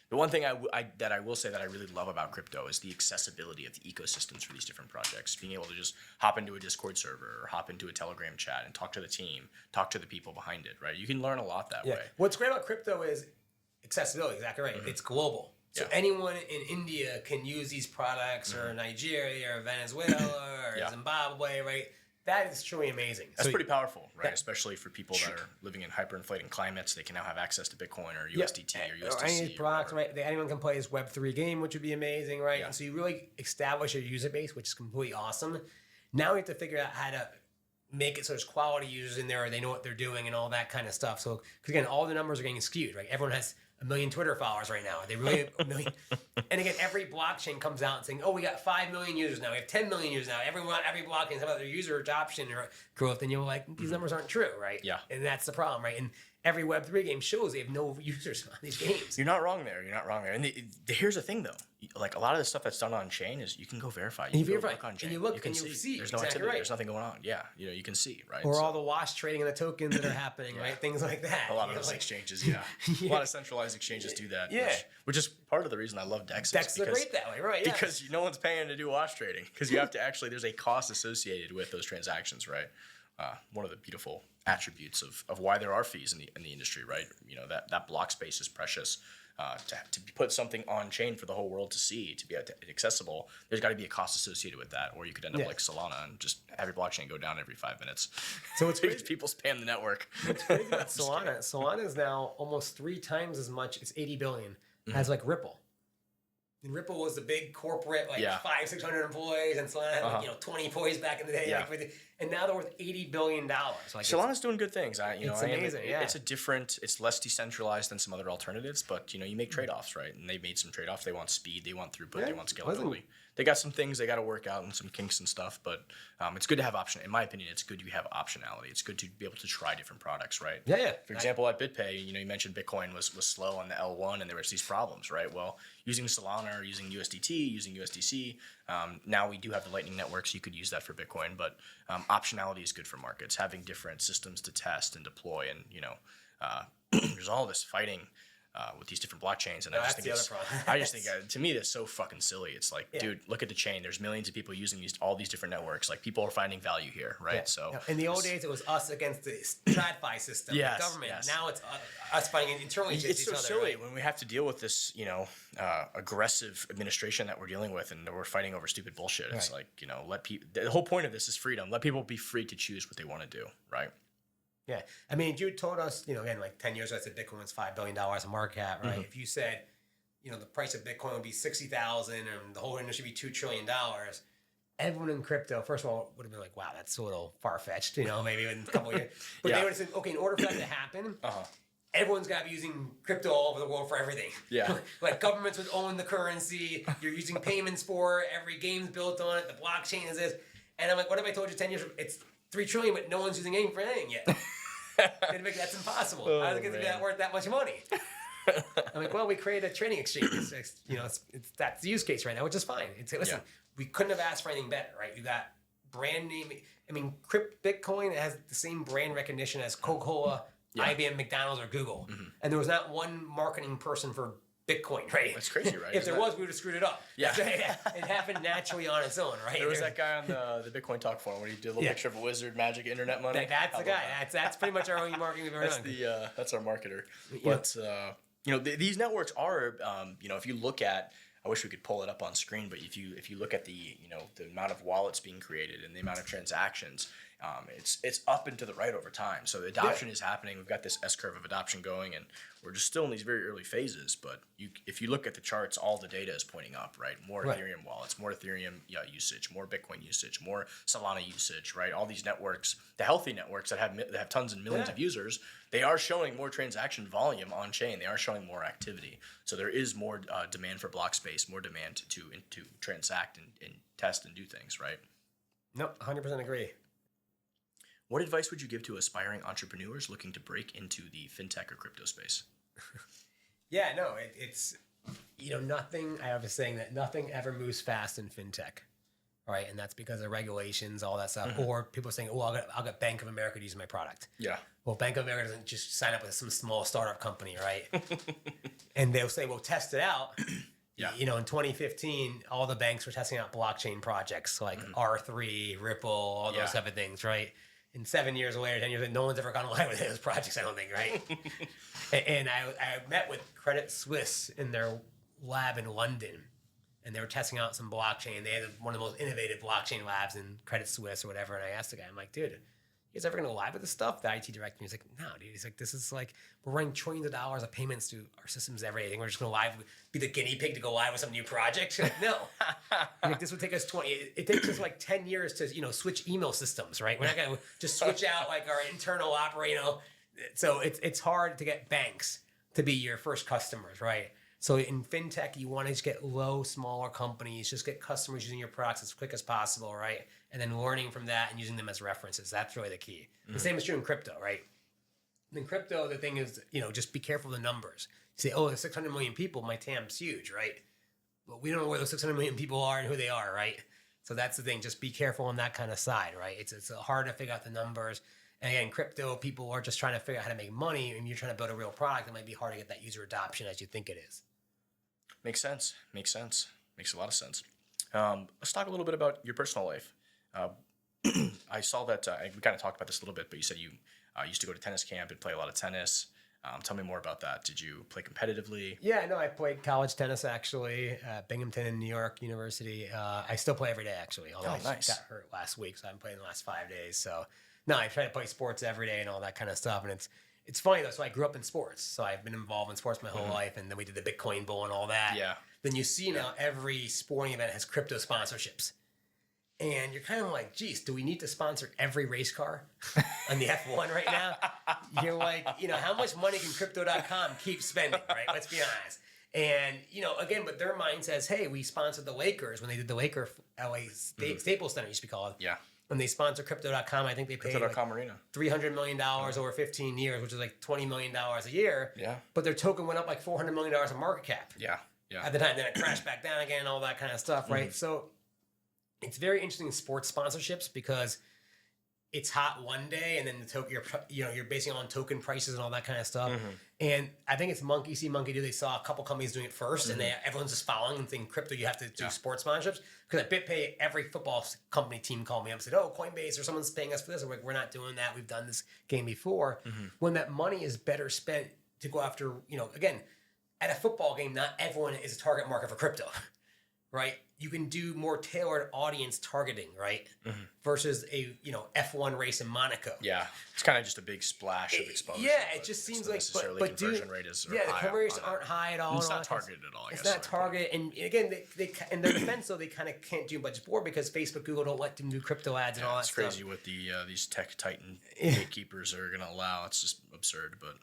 The one thing that I will say that I really love about crypto is the accessibility of the ecosystems for these different projects. Being able to just hop into a Discord server or hop into a Telegram chat and talk to the team, talk to the people behind it, right? You can learn a lot that way. What's great about crypto is accessibility, exactly right. It's global. So anyone in India can use these products or Nigeria or Venezuela or Zimbabwe, right? That is truly amazing. That's pretty powerful, right? Especially for people that are living in hyperinflating climates. They can now have access to Bitcoin or USDT or USDC. Or any of these products, right? Anyone can play this Web3 game, which would be amazing, right? Yeah. And so you really establish your user base, which is completely awesome. Now we have to figure out how to make it so there's quality users in there, or they know what they're doing and all that kind of stuff. So, because again, all the numbers are getting skewed, right? Everyone has 1 million Twitter followers right now. They really 1 million. And again, every blockchain comes out and saying, "Oh, we got 5 million users now. We have 10 million users now." Every blockchain is about their user adoption or growth, and you're like, these numbers aren't true, right? Yeah. And that's the problem, right? And every Web3 game shows they have no users on these games. You're not wrong there. And here's the thing, though. Like a lot of the stuff that's done on chain is you can go verify. You can go look on chain. And you look, you can and you see. There's no exactly activity. right. There's nothing going on. Yeah, you can see, right? Or all the wash trading and the tokens that are happening, right? Things like that. A lot of those exchanges, a lot of centralized exchanges do that. Yeah. Which is part of the reason I love DEXs. DEXs are great that way, right? Yeah. Because no one's paying to do wash trading. Because you have to actually, there's a cost associated with those transactions, right? One of the beautiful attributes of why there are fees in the industry, right? That block space is precious. To put something on chain for the whole world to see, to be accessible, there's got to be a cost associated with that, or you could end up like Solana and just have your blockchain go down every 5 minutes. So it's because people spam the network. What's crazy about Solana? Solana is now almost 3 times as much. It's 80 billion as like Ripple. And Ripple was the big corporate, like Yeah. 500-600 employees, and Solana had like, 20 employees back in the day. Yeah. Like, and now they're worth $80 billion. Like Solana's doing good things. It's amazing, yeah. It's less decentralized than some other alternatives, but you make trade-offs, right? And they made some trade-offs. They want speed, they want throughput, they want scalability. They got some things they got to work out and some kinks and stuff, but it's good to have option. In my opinion, it's good to have optionality. It's good to be able to try different products, right? Yeah. For example, at BitPay, you mentioned Bitcoin was slow on the L1 and there was these problems, right? Well, using Solana or using USDT, using USDC, now we do have the Lightning Network, so you could use that for Bitcoin, but optionality is good for markets. Having different systems to test and deploy, and there's all this fighting with these different blockchains, and I just think to me that's so fucking silly. It's like, dude, look at the chain. There's millions of people using all these different networks. Like, people are finding value here, right? Yeah. So in the old days, it was us against the TradFi system, the government. Yes. Now it's us fighting internally against It's so each other. silly Right? when we have to deal with this, aggressive administration that we're dealing with, and we're fighting over stupid bullshit. It's like, let people. The whole point of this is freedom. Let people be free to choose what they want to do, right? Yeah. I mean, you told us, again, like 10 years ago, I said Bitcoin was $5 billion in market cap, right? If you said, the price of Bitcoin would be 60,000 and the whole industry would be $2 trillion, everyone in crypto, first of all, would have been like, wow, that's a little far-fetched, maybe in a couple of years. But they would have said, okay, in order for that to happen, everyone's got to be using crypto all over the world for everything. Yeah. Like, governments would own the currency. You're using payments for it. Every game's built on it. The blockchain is this. And I'm like, what if I told you 10 years ago, it's $3 trillion, but no one's using anything for anything yet? That's impossible. How is it going to be that worth that much money? I'm like, well, we created a trading exchange. That's the use case right now, which is fine. We couldn't have asked for anything better, right? You got brand name. I mean, Bitcoin has the same brand recognition as Coca-Cola, IBM, McDonald's, or Google. And there was not one marketing person for Bitcoin, right? That's crazy, right? If there was, we would have screwed it up. Yeah. It happened naturally on its own, right? There was that guy on the Bitcoin Talk forum where he did a little picture of a wizard, magic, internet money. That's the guy. That's pretty much our only marketing we've ever done. That's our marketer. But these networks are, if you look at, I wish we could pull it up on screen, but if you look at the the amount of wallets being created and the amount of transactions, it's up and to the right over time. So the adoption is happening. We've got this S curve of adoption going, and we're just still in these very early phases. But if you look at the charts, all the data is pointing up, right? More Ethereum wallets, more Ethereum usage, more Bitcoin usage, more Solana usage, right? All these networks, the healthy networks that have tons and millions of users, they are showing more transaction volume on chain. They are showing more activity. So there is more demand for block space, more demand to transact and test and do things, right? No, 100% agree. What advice would you give to aspiring entrepreneurs looking to break into the fintech or crypto space? It's nothing. I have a saying that nothing ever moves fast in fintech, right? And that's because of regulations, all that stuff. Or people saying, "Oh, I'll get Bank of America to use my product." Yeah. Well, Bank of America doesn't just sign up with some small startup company, right? And they'll say, "Well, test it out." Yeah. In 2015, all the banks were testing out blockchain projects like R3, Ripple, all those type of things, right? And 7 years later, 10 years later, no one's ever gone live with those projects, I don't think, right? And I met with Credit Suisse in their lab in London, and they were testing out some blockchain. They had one of the most innovative blockchain labs in Credit Suisse or whatever. And I asked the guy, I'm like, dude, you guys ever going to go live with this stuff? The IT director, he's like, no, dude. He's like, this is like, we're running trillions of dollars of payments through our systems every day. We're just going to be the guinea pig to go live with some new project. Like, no. Like, this would take us it takes us like 10 years to, switch email systems, right? We're not going to just switch out like our internal So it's hard to get banks to be your first customers, right? So in fintech, you want to just get smaller companies, just get customers using your products as quick as possible, right? And then learning from that and using them as references. That's really the key. The same is true in crypto, right? In crypto, the thing is, just be careful of the numbers. You say, oh, there's 600 million people, my TAM's huge, right? But we don't know where those 600 million people are and who they are, right? So that's the thing. Just be careful on that kind of side, right? It's hard to figure out the numbers. And again, crypto, people are just trying to figure out how to make money, and you're trying to build a real product. It might be hard to get that user adoption as you think it is. Makes sense. Makes a lot of sense. Let's talk a little bit about your personal life. I saw that we kind of talked about this a little bit, but you said you used to go to tennis camp and play a lot of tennis. Tell me more about that. Did you play competitively? Yeah, no, I played college tennis actually at Binghamton in New York University. I still play every day actually. Although nice. I got hurt last week, so I haven't played in the last 5 days. So no, I try to play sports every day and all that kind of stuff. And it's funny though. So I grew up in sports, so I've been involved in sports my whole life, and then we did the Bitcoin bull and all that. Yeah. then you see now every sporting event has crypto sponsorships. And you're kind of like, geez, do we need to sponsor every race car on the F1 right now? You're like, how much money can crypto.com keep spending, right? Let's be honest. And, again, but their mind says, hey, we sponsored the Lakers when they did the Laker LA Staples Center, used to be called. Yeah. When they sponsor crypto.com, I think they paid Crypto.com Arena. $300 million over 15 years, which is like $20 million a year. Yeah. But their token went up like $400 million in market cap. Yeah. Yeah. At the time, then it crashed back down again, all that kind of stuff, right? So it's very interesting in sports sponsorships because it's hot one day, and then you're basing it on token prices and all that kind of stuff. And I think it's monkey see, monkey do. They saw a couple companies doing it first, and everyone's just following and thinking crypto, you have to do sports sponsorships. Because at BitPay, every football company team called me up and said, "Oh, Coinbase or someone's paying us for this." I'm like, "We're not doing that. We've done this game before." When that money is better spent to go after, again, at a football game, not everyone is a target market for crypto. Right, you can do more tailored audience targeting, right? Versus a F1 race in Monaco. Yeah, it's kind of just a big splash of exposure. Yeah, it just seems like, but conversion rate is the conversions aren't high at all. It's not targeted at all. It's not targeted, and again, they in their defense, though, they kind of can't do much more because Facebook, Google don't let them do crypto ads and all that stuff. It's crazy what these tech titan gatekeepers are going to allow. It's just absurd, but.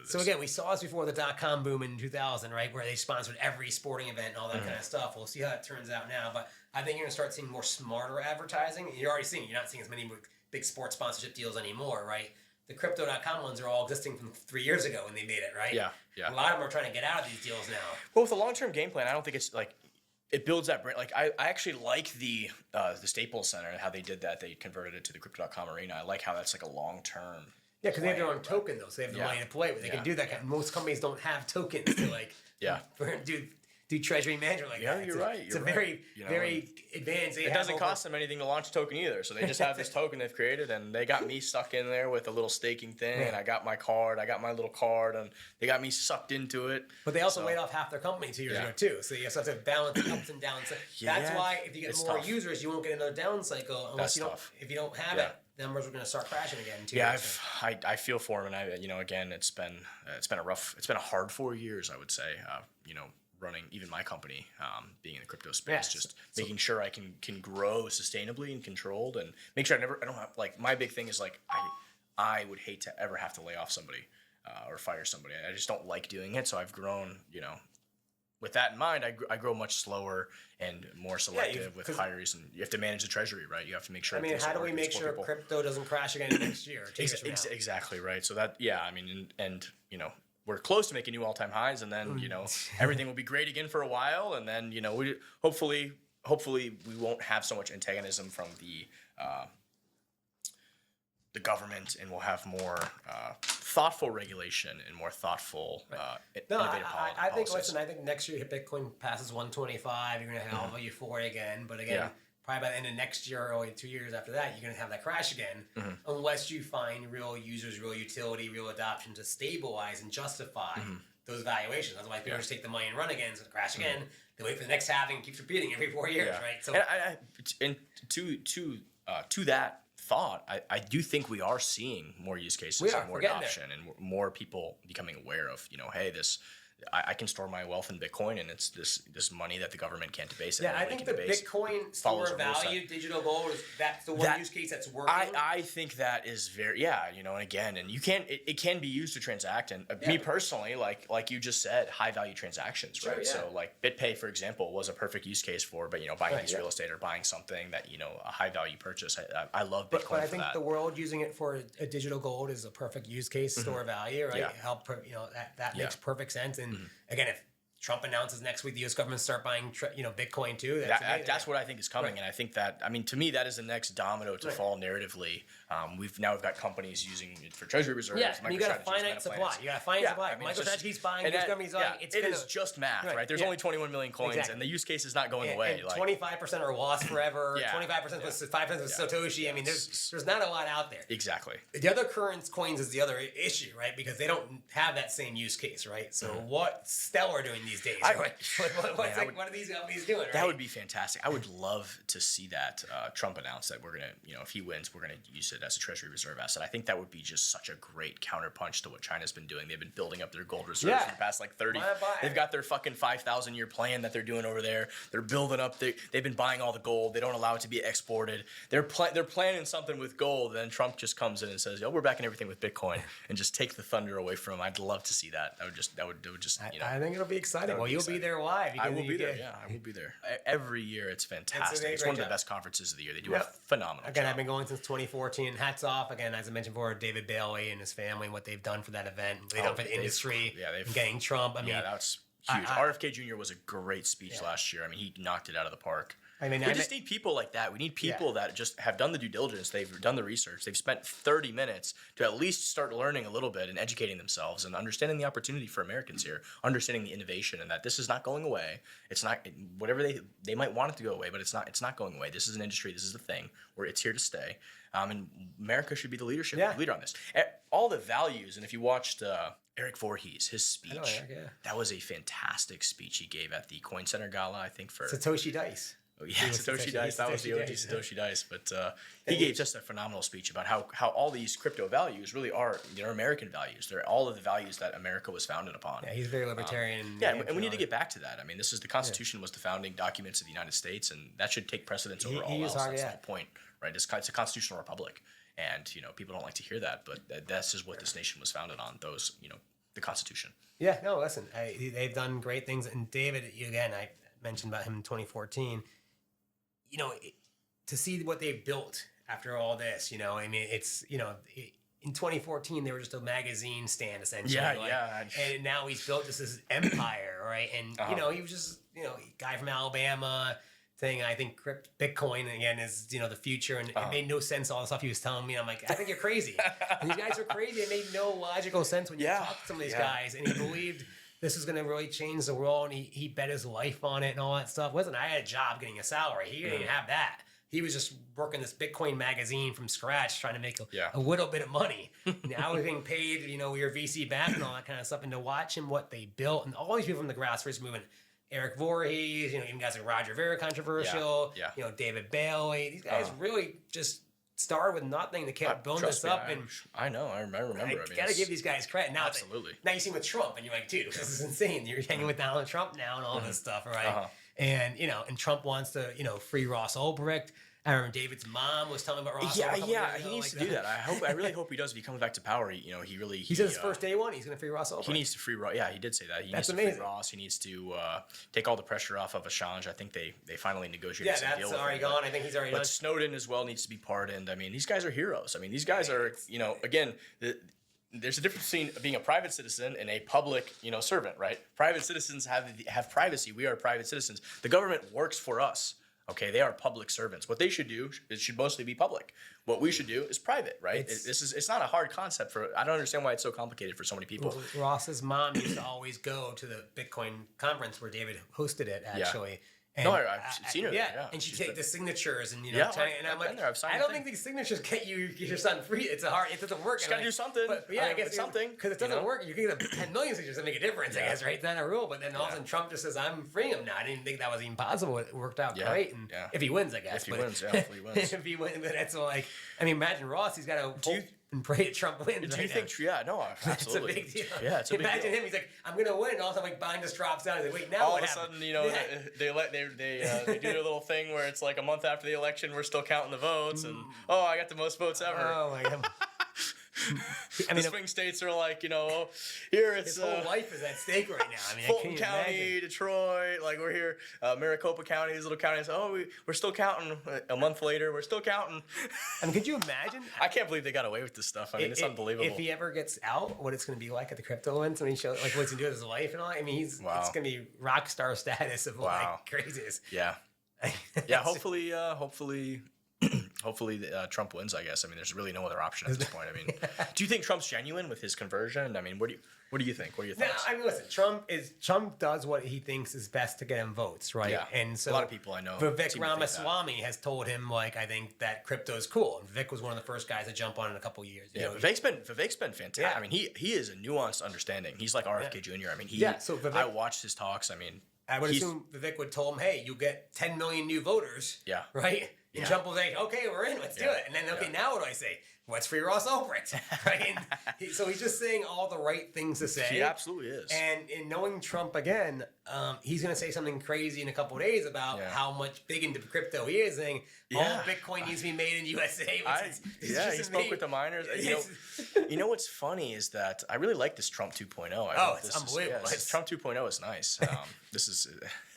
So again, we saw this before the .com boom in 2000, right, where they sponsored every sporting event and all that kind of stuff. We'll see how it turns out now, but I think you're going to start seeing more smarter advertising. You're already seeing, you're not seeing as many big sports sponsorship deals anymore, right? The crypto.com ones are all existing from 3 years ago when they made it, right? Yeah, yeah. A lot of them are trying to get out of these deals now. Well, with a long-term game plan, I don't think it's like it builds that brand. Like I actually like the Staples Center and how they did that. They converted it to the crypto.com arena. I like how that's like a long-term. Yeah, because they have their own token, though, so they have the money to play with. They can do that. Yeah. Most companies don't have tokens to, like, do treasury management like that. Yeah, you're right. It's a very, very advanced. It doesn't cost them anything to launch a token either. So they just have this token they've created, and they got me stuck in there with a little staking thing, and I got my card. I got my little card, and they got me sucked into it. But they also laid off half their company 2 years ago, too. So you have to balance ups and downs. That's why if you get more users, you won't get another down cycle unless if you don't have it. Numbers are going to start crashing again. I feel for him, and again, it's been a hard 4 years, I would say. Running even my company, being in the crypto space, making sure I can grow sustainably and controlled, and make sure I don't have, like, my big thing is, like, I would hate to ever have to lay off somebody or fire somebody. I just don't like doing it, so I've grown. With that in mind, I grow much slower and more selective with hires, and you have to manage the treasury, right? You have to make sure. How do we make sure crypto doesn't crash again next year? Exactly right. So that, and we're close to making new all-time highs, and then everything will be great again for a while, and then we hopefully we won't have so much antagonism from the government, and we'll have more thoughtful regulation and more thoughtful innovative I think. policies. Listen, I think next year Bitcoin passes 125. You're going to have euphoria again, but again, probably by the end of next year, or 2 years after that, you're going to have that crash again, unless you find real users, real utility, real adoption to stabilize and justify those valuations. Otherwise, people just take the money and run again, so it crash again. They wait for the next halving and keeps repeating every 4 years, right? So, and to that thought, I do think we are seeing more use cases and more adoption and more people becoming aware of, hey, I can store my wealth in Bitcoin, and it's this money that the government can't debase. I think the Bitcoin store value, digital gold, that's the one use case that's working. I think that is very, and again, and you can't, it can be used to transact, and me personally, like you just said, high value transactions, right? So like BitPay, for example, was a perfect use case for, buying a piece of real estate or buying something that, a high value purchase. I love Bitcoin but I think the world using it for a digital gold is a perfect use case, store value, right? Help, that makes perfect sense. And again, if Trump announces next week the U.S. government start buying, Bitcoin too. That's what I think is coming, and I think that, to me, that is the next domino to fall narratively. We've got companies using it for treasury reserves. Yeah, you got a finite supply. You got a finite supply. MicroStrategy keeps buying. These companies it is just math, right? There's only 21 million coins, and the use case is not going away. 25% are lost forever. 25% with 5% with Satoshi. There's not a lot out there. Exactly. The other coins is the other issue, right? Because they don't have that same use case, right? So what Stellar doing these days. I- Right? What are these companies doing? Right? That would be fantastic. I would love to see that Trump announce that we're going to, if he wins, we're going to use it as a Treasury Reserve asset. I think that would be just such a great counterpunch to what China's been doing. They've been building up their gold reserves for the past 30. They've got their fucking 5,000 year plan that they're doing over there. They're building up. They've been buying all the gold. They don't allow it to be exported. They're planning something with gold. And then Trump just comes in and says, "Yo, we're backing everything with Bitcoin," and just take the thunder away from them. I'd love to see that. That would just I think it'll be exciting. Well, you'll be there live. I will be there. Yeah, I will be there. Every year, it's fantastic. It's one of the best conferences of the year. They do a phenomenal job. I've been going since 2014. Hats off again, as I mentioned before, David Bailey and his family and what they've done for that event. Laid up an industry. And getting Trump. I mean, that's huge. RFK Jr. was a great speech last year. I mean, he knocked it out of the park. I mean, we just need people like that. We need people that just have done the due diligence. They've done the research. They've spent 30 minutes to at least start learning a little bit and educating themselves and understanding the opportunity for Americans here, understanding the innovation and that this is not going away. It's not whatever they might want it to go away, but it's not going away. This is an industry. This is a thing where it's here to stay. And America should be the leader on this. All the values, and if you watched Eric Voorhees, his speech, that was a fantastic speech he gave at the Coin Center Gala, I think, for Satoshi Dice. Oh, yeah, Satoshi Dice. That was the OG Satoshi Dice. But he gave just a phenomenal speech about how all these crypto values really are American values. They're all of the values that America was founded upon. Yeah, he's very libertarian. And we need to get back to that. I mean, the Constitution was the founding documents of the United States, and that should take precedence over all else. That's the whole point, right? It's a constitutional republic, and people don't like to hear that, but that's just what this nation was founded on. The Constitution. Yeah, no, listen, they've done great things, and David, again, I mentioned about him in 2014. To see what they've built after all this, I mean, it's, in 2014, they were just a magazine stand, essentially. And now he's built this empire, right? And, he was just, a guy from Alabama thing. I think Bitcoin, again, is, the future. And it made no sense, all the stuff he was telling me. I'm like, I think you're crazy. And these guys are crazy. It made no logical sense when you talk to some of these guys. And he believed this was going to really change the world, and he bet his life on it and all that stuff. Listen, I had a job getting a salary. He didn't have that. He was just working this Bitcoin magazine from scratch, trying to make a little bit of money. Now we're getting paid, we were VC back and all that kind of stuff. And to watch him, what they built, and all these people from the grassroots movement, Eric Voorhees, even guys like Roger Vera, controversial, David Bailey, these guys really just started with nothing. They kept building this up. I know. I remember. I got to give these guys credit. Now, absolutely. Now you see with Trump, and you're like, dude, this is insane. You're hanging with Donald Trump now and all this stuff, right? And and Trump wants to, free Ross Ulbricht. I remember David's mom was telling me about Ross. He needs to do that. I really hope he does. If he comes back to power, he really. He says his first day one, he's going to free Ross Ulbricht. He needs to free Ross. Yeah, he did say that. He needs to free Ross. He needs to take all the pressure off of Assange. I think they finally negotiated some deal. Yeah, that's already gone. I think he's already done. But Snowden as well needs to be pardoned. I mean, these guys are heroes. I mean, these guys are, again, there's a difference between being a private citizen and a public, servant, right? Private citizens have privacy. We are private citizens. The government works for us. Okay, they are public servants. What they should do, it should mostly be public. What we should do is private, right? It's not a hard concept I don't understand why it's so complicated for so many people. Well, Ross's mom used to always go to the Bitcoin conference where David hosted it, actually. Yeah. And, no, I've seen her. Yeah, and she'd take the signatures and and I'm like, I don't think these signatures get your son free. It doesn't work. Just gotta do something. But I guess something because it doesn't work. You can get 10 million signatures to make a difference. I guess, right? It's not a rule. But then all of a sudden Trump just saes, "I'm freeing him now." I didn't think that was even possible. It worked out great. And if he wins, I guess. Hopefully he wins. If he wins, but that's like, imagine Ross. He's got to hope and pray that Trump wins. Do you think? Yeah, no, absolutely. It's a big deal. Yeah, it's a big deal. Imagine him. He's like, "I'm gonna win." And all of a sudden, Biden just drops out. He's like, "Wait, now all what of a happened?" sudden, they do their little thing where it's like a month after the election, we're still counting the votes, and I got the most votes ever. Oh my god. The swing states are like, here it's his whole life is at stake right now. Fulton County, Detroit, like we're here, Maricopa County, these little counties. We're still counting. A month later, we're still counting. Could you imagine? I can't believe they got away with this stuff. It's unbelievable. If he ever gets out, what it's going to be like at the crypto events when he shows, like, what's he do with his life and all. It's going to be rock star status of like craziness. Yeah. Yeah. Hopefully hopefully Trump wins, I guess. I mean, there's really no other option at this point. I mean, do you think Trump's genuine with his conversion? I mean, what do you think? What are your No, thoughts? I mean, listen. Trump does what he thinks is best to get him votes, right? Yeah. And so a lot of people I know Vivek seem to think that. Ramaswamy has told him, like, I think that crypto is cool. And Vivek was one of the first guys to jump on in a couple of years. You know, Vivek's been fantastic. Yeah. I mean, he is a nuanced understanding. He's like RFK Jr. I mean, so Vivek, I watched his talks. I mean, I would assume Vivek would tell him, hey, you get 10 million new voters. Yeah. Right? And Yeah. Trump was like, okay, we're in, let's do it. And then, now what do I say? What's free Ross Ulbricht? Right? And so he's just saying all the right things to say. he absolutely is. And in knowing Trump again, he's going to say something crazy in a couple of days about how much big into crypto he is, saying all Bitcoin needs to be made in USA. He spoke with the miners. You know what's funny is that I really like this Trump 2.0. It's unbelievable. Trump 2.0 is nice. This is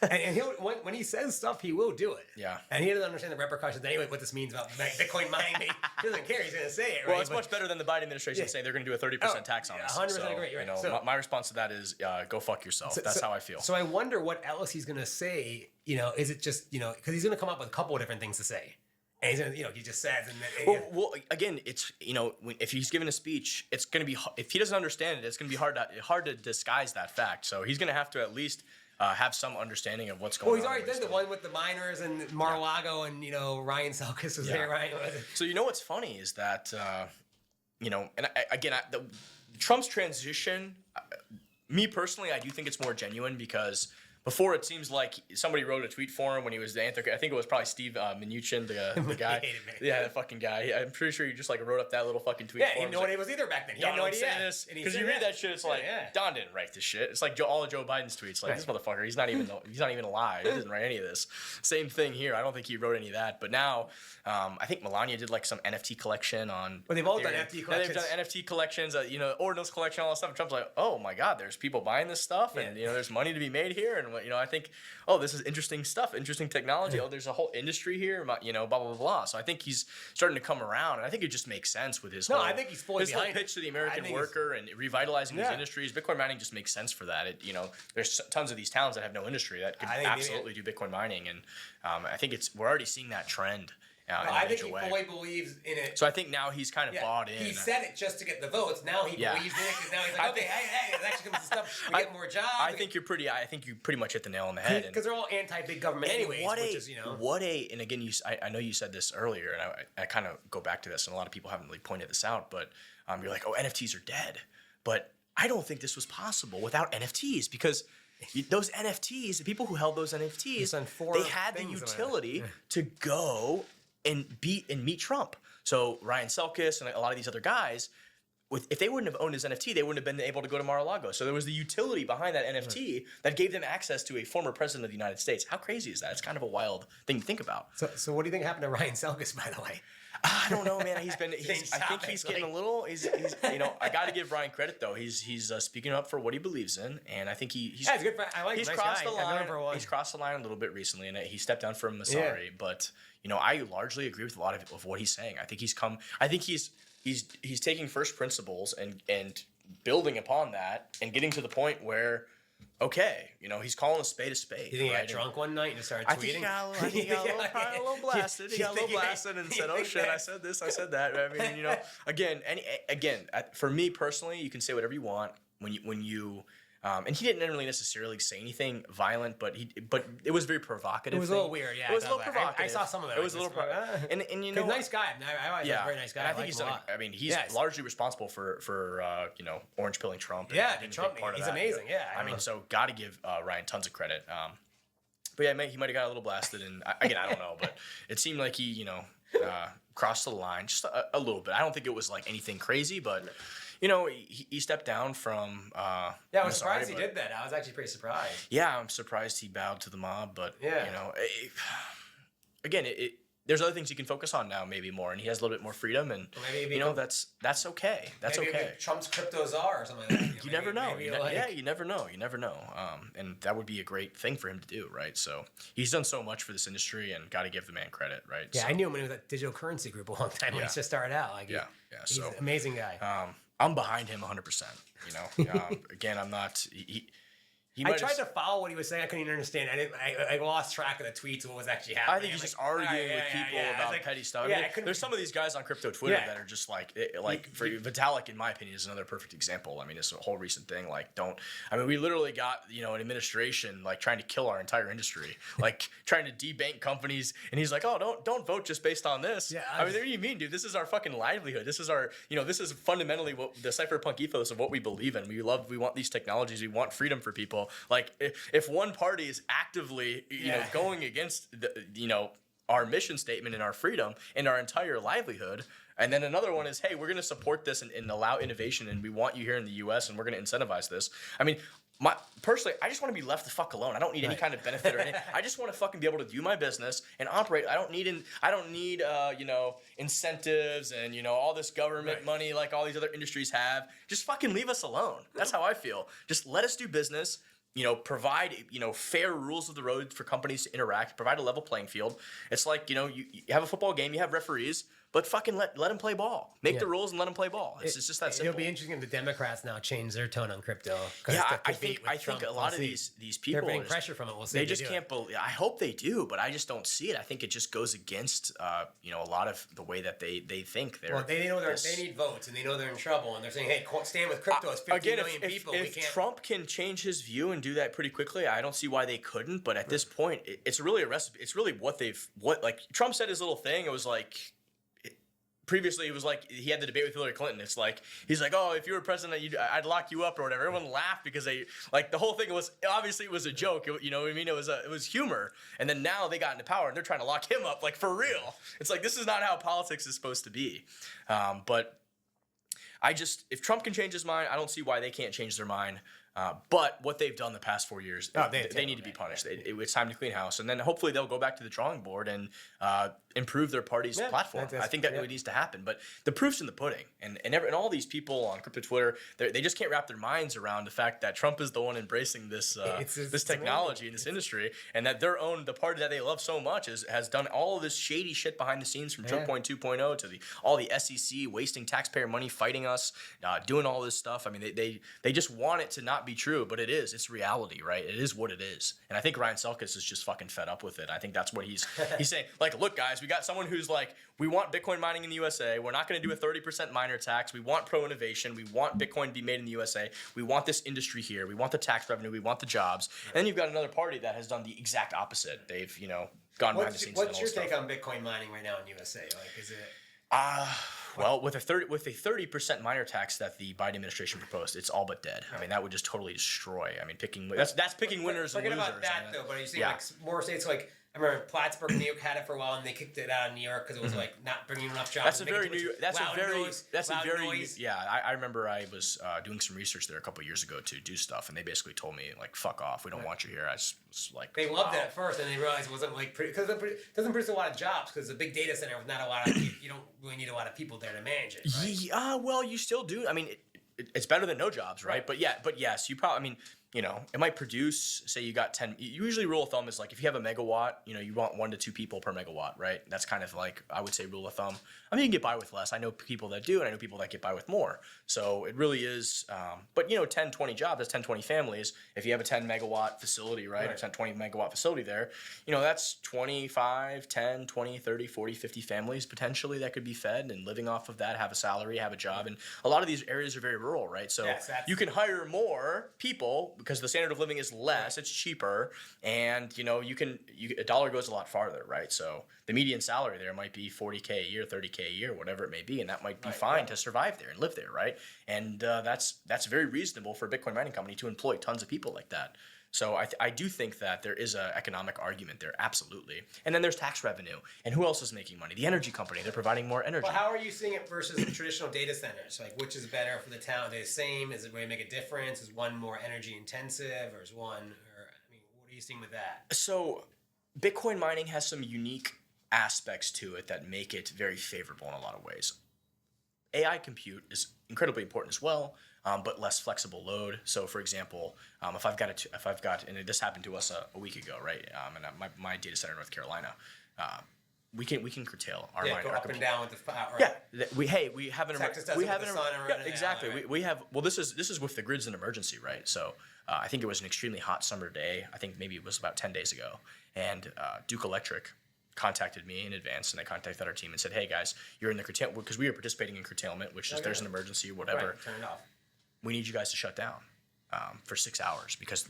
and he'll, when he says stuff, he will do it. Yeah. And he doesn't understand the repercussions anyway, what this means about Bitcoin mining. He doesn't care. He's going to say it, right? Well, it's much better than the Biden administration saying they're going to do a 30% tax on us. 100% agree. Right. You know, my response to that is go fuck yourself. That's how I feel. So I wonder what else he's going to say. Is it just, because he's going to come up with a couple of different things to say. And he's going to, he just says. And then, well, again, it's, if he's given a speech, it's going to be, if he doesn't understand it, it's going to be hard to disguise that fact. So he's going to have to at least have some understanding of what's going on. Well, he's already done the one with the miners and Mar-a-Lago and, Ryan Selkis was there, right? So what's funny is that, Trump's transition, me personally, I do think it's more genuine because before it seems like somebody wrote a tweet for him when he was the I think it was probably Steve Mnuchin, the guy. Yeah, the fucking guy. I'm pretty sure he just wrote up that little fucking tweet for him. He didn't know what it was either back then. He had no idea. Because you read that shit, it's like, Don didn't write this shit. It's like all of Joe Biden's tweets. Like, this motherfucker, he's not even alive. He didn't write any of this. Same thing here. I don't think he wrote any of that. But now, I think Melania did some NFT collection on. Well, they've all done NFT collections. They've done NFT collections, ordinals collection, all that stuff. And Trump's like, oh my God, there's people buying this stuff, and there's money to be made here, and I think, this is interesting stuff, interesting technology. There's a whole industry here, blah blah blah blah. So I think he's starting to come around, and I think it just makes sense with his whole. I think he's fully his whole pitch to the American worker and revitalizing these industries. Bitcoin mining just makes sense for that. There's tons of these towns that have no industry that could absolutely do Bitcoin mining, and I think we're already seeing that trend. I think he fully believes in it. So I think now he's kind of bought in. He said it just to get the votes. Now he believes in it because now he's like, hey, it actually comes to stuff. We get more jobs. I think you pretty much hit the nail on the head. Because they're all anti-big government anyways. And again, I know you said this earlier, and I kind of go back to this, and a lot of people haven't really pointed this out, but you're like, oh, NFTs are dead. But I don't think this was possible without NFTs because those NFTs, the people who held those NFTs, they had the utility to go and meet Trump. So Ryan Selkis and a lot of these other guys, if they wouldn't have owned his NFT, they wouldn't have been able to go to Mar-a-Lago. So there was the utility behind that NFT that gave them access to a former president of the United States. How crazy is that? It's kind of a wild thing to think about. So what do you think happened to Ryan Selkis, by the way? I don't know, man. I think he's getting a little. He's I got to give Ryan credit though. He's speaking up for what he believes in, and I think he's good. I like. He's nice crossed guy. the line. He's crossed the line a little bit recently, and he stepped down from Masari. But I largely agree with a lot of what he's saying. I think he's taking first principles and building upon that and getting to the point where. Okay, he's calling a spade a spade. You think he got drunk one night and just started tweeting? I think he got a little blasted. He got a little blasted and said, "Oh shit, I said this, I said that." I mean, again, for me personally, you can say whatever you want when you. And he didn't really necessarily say anything violent, but it was very provocative. It was a little weird, yeah. It was a little provocative. I saw some of that. It was a little provocative. And he's a nice guy. I always a very nice guy. And I think he's done. I mean, he's largely responsible for orange pilling Trump. Yeah, Trump. He's amazing. Yeah. I mean, so got to give Ryan tons of credit. But yeah, he might have got a little blasted, and again, I don't know, but it seemed like he crossed the line just a little bit. I don't think it was like anything crazy, but. He stepped down from. I was surprised he did that. I was actually pretty surprised. Yeah, I'm surprised he bowed to the mob, but again, there's other things he can focus on now, maybe more, and he has a little bit more freedom, and that's okay. That's okay. Trump's crypto czar or something like that. You never know. You never know. You never know. And that would be a great thing for him to do, right? So he's done so much for this industry, and got to give the man credit, right? Yeah, so, I knew him when he was at Digital Currency Group a long time when he just started out. He's an amazing guy. I'm behind him 100%. Again, I'm not. I tried to follow what he was saying. I couldn't even understand. I lost track of the tweets. What was actually happening? I think he's just arguing with people about petty stuff. I mean, there's some of these guys on crypto Twitter that are just like for Vitalik, in my opinion, is another perfect example. I mean, it's a whole recent thing. We literally got an administration like trying to kill our entire industry, like trying to debank companies, and he's like, oh, don't vote just based on this. Yeah, what do you mean, dude? This is our fucking livelihood. This is our this is fundamentally what the cypherpunk ethos of what we believe in. We want these technologies. We want freedom for people. Like if one party is actively going against our mission statement and our freedom and our entire livelihood, and then another one is, hey, we're going to support this and allow innovation, and we want you here in the U.S. and we're going to incentivize this. I mean, personally, I just want to be left the fuck alone. I don't need any kind of benefit or anything. I just want to fucking be able to do my business and operate. I don't need incentives and all this government money like all these other industries have. Just fucking leave us alone. That's how I feel. Just let us do business. Provide fair rules of the road for companies to interact. Provide a level playing field. It's like you have a football game. You have referees. But fucking let them play ball. Make the rules and let them play ball. It's just that simple. It'll be interesting if the Democrats now change their tone on crypto. Yeah, I think a lot of these people they're bringing pressure from it. We'll see. They just can't believe. I hope they do, but I just don't see it. I think it just goes against a lot of the way that they think. They know they need votes and they know they're in trouble, and they're saying, "Hey, stand with crypto. It's 50 million people." If Trump can change his view and do that pretty quickly, I don't see why they couldn't. But at this point, it's really a recipe. It's really what Trump said his little thing. It was like. Previously, it was like he had the debate with Hillary Clinton. It's like he's like, "Oh, if you were president, I'd lock you up or whatever." Everyone laughed because the whole thing was obviously it was a joke. It was humor. And then now they got into power and they're trying to lock him up like for real. It's like this is not how politics is supposed to be. But if Trump can change his mind, I don't see why they can't change their mind. But what they've done the past 4 years, they need to be punished. It's time to clean house, and then hopefully they'll go back to the drawing board and improve their party's platform. I think that really needs to happen. But the proof's in the pudding, and all these people on crypto Twitter, they just can't wrap their minds around the fact that Trump is the one embracing this technology in this industry, and that the party that they love so much has done all of this shady shit behind the scenes from Choke Point 2.0 to all the SEC wasting taxpayer money, fighting us, doing all this stuff. I mean, they just want it to not be true, but it's reality, right? It is what it is. And I think Ryan Selkis is just fucking fed up with it. I think that's what he's saying. Like, look, guys, we got someone who's like, we want Bitcoin mining in the USA. We're not going to do a 30% miner tax. We want pro-innovation. We want Bitcoin to be made in the USA. We want this industry here. We want the tax revenue. We want the jobs. And then you've got another party that has done the exact opposite. They've, gone behind the scenes. What's your take on Bitcoin mining right now in USA? Like, is it... Well, with a 30% miner tax that the Biden administration proposed, it's all but dead. I mean, that would just totally destroy. I mean, that's picking winners and losers. Forget about that though. But are you saying like more states like? I remember Plattsburgh, New York had it for a while, and they kicked it out of New York because it was like not bringing enough jobs. That's a very yeah. I remember I was doing some research there a couple of years ago to do stuff, and they basically told me like, "Fuck off, we don't want you here." I was like, they loved it at first, and they realized it wasn't like because it doesn't produce a lot of jobs because the big data center with not a lot of you don't really need a lot of people there to manage it. Right? Yeah, well, you still do. I mean, it's better than no jobs, right? But yes, you probably. I mean. It might produce, say you got 10, usually rule of thumb is like if you have a megawatt, you want 1 to 2 people per megawatt, right? That's kind of like, I would say rule of thumb. I mean, you can get by with less. I know people that do, and I know people that get by with more. So it really is, but 10, 20 jobs, that's 10, 20 families. If you have a 10 megawatt facility, right? Or 10, 20 megawatt facility there, that's 25, 10, 20, 30, 40, 50 families potentially that could be fed and living off of that, have a salary, have a job. And a lot of these areas are very rural, right? So you can hire more people because the standard of living is less, it's cheaper, and a dollar goes a lot farther, right? So the median salary there might be $40K a year, $30K a year, whatever it may be, and that might be fine to survive there and live there, right? And that's very reasonable for a Bitcoin mining company to employ tons of people like that. So I do think that there is an economic argument there, absolutely. And then there's tax revenue. And who else is making money? The energy company. They're providing more energy. Well, how are you seeing it versus traditional data centers? Like, which is better for the town? Are they the same? Is it going to make a difference? Is one more energy intensive, or what are you seeing with that? So Bitcoin mining has some unique aspects to it that make it very favorable in a lot of ways. AI compute is incredibly important as well. But less flexible load. So, for example, if I've got, and this happened to us a week ago, right? And my data center in North Carolina, we can curtail our Yeah, mining. go our up and down with the power. Yeah, we have an Texas does we it have with an the sun or yeah, whatever. exactly. Yeah, right. We have this is with the grid's an emergency, right? So I think it was an extremely hot summer day. I think maybe it was about 10 days ago, and Duke Electric contacted me in advance, and they contacted our team and said, "Hey guys, you're in the curtailment because we were participating in curtailment, which is there's an emergency, whatever. Right, turn it off. We need you guys to shut down for 6 hours because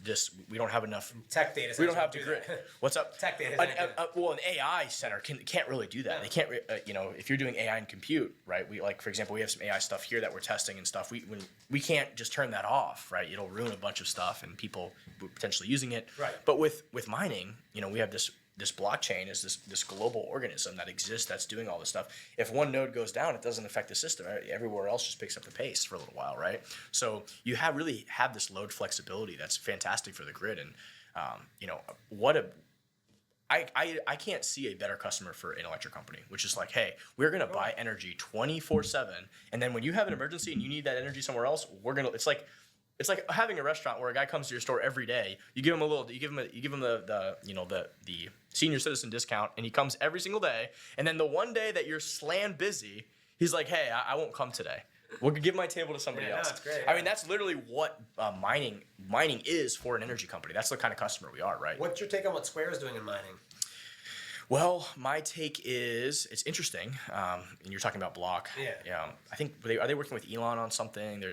we don't have enough." Tech data. We don't have the grid. What's up? Tech data. Well, an AI center can't really do that. They can't, if you're doing AI and compute, right? For example, we have some AI stuff here that we're testing and stuff. We can't just turn that off, right? It'll ruin a bunch of stuff and people potentially using it. Right. But with mining, we have this blockchain is this global organism that exists that's doing all this stuff. If one node goes down, it doesn't affect the system. Everywhere else just picks up the pace for a little while, right? So you really have this load flexibility that's fantastic for the grid. And I can't see a better customer for an electric company, which is like, hey, we're gonna buy energy 24/7, and then when you have an emergency and you need that energy somewhere else, it's like having a restaurant where a guy comes to your store every day. You give him the senior citizen discount, and he comes every single day. And then the one day that you're slammed busy, he's like, "Hey, I won't come today. We'll give my table to somebody else." That's great. I mean, that's literally what mining is for an energy company. That's the kind of customer we are, right? What's your take on what Square is doing in mining? Well, my take is it's interesting, and you're talking about Block. Yeah. I think are they working with Elon on something? They're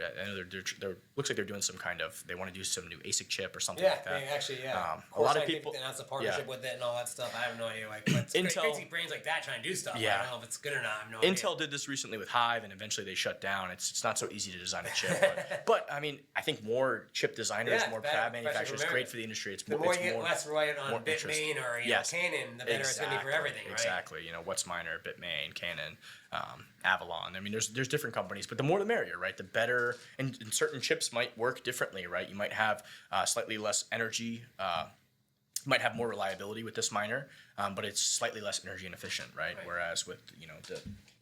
looks like they're doing some kind of they want to do some new ASIC chip or something like that. Yeah, actually, yeah. A lot of people announced a partnership with it and all that stuff. I have no idea. But it's crazy brains like that trying to do stuff. Yeah. I don't know if it's good or not. I have no idea. Intel did this recently with Hive, and eventually they shut down. It's not so easy to design a chip, but I mean, I think more chip designers, more fab manufacturers, great for the industry. The more you get less reliant on BitMain or Canon, the better it's going to be for everything, right? Exactly. What's Miner, BitMain, Canon, Avalon. I mean, there's different companies, but the more the merrier, right? The better. And certain chips might work differently, right? You might have slightly less energy. You might have more reliability with this miner, but it's slightly less energy inefficient, right? Whereas with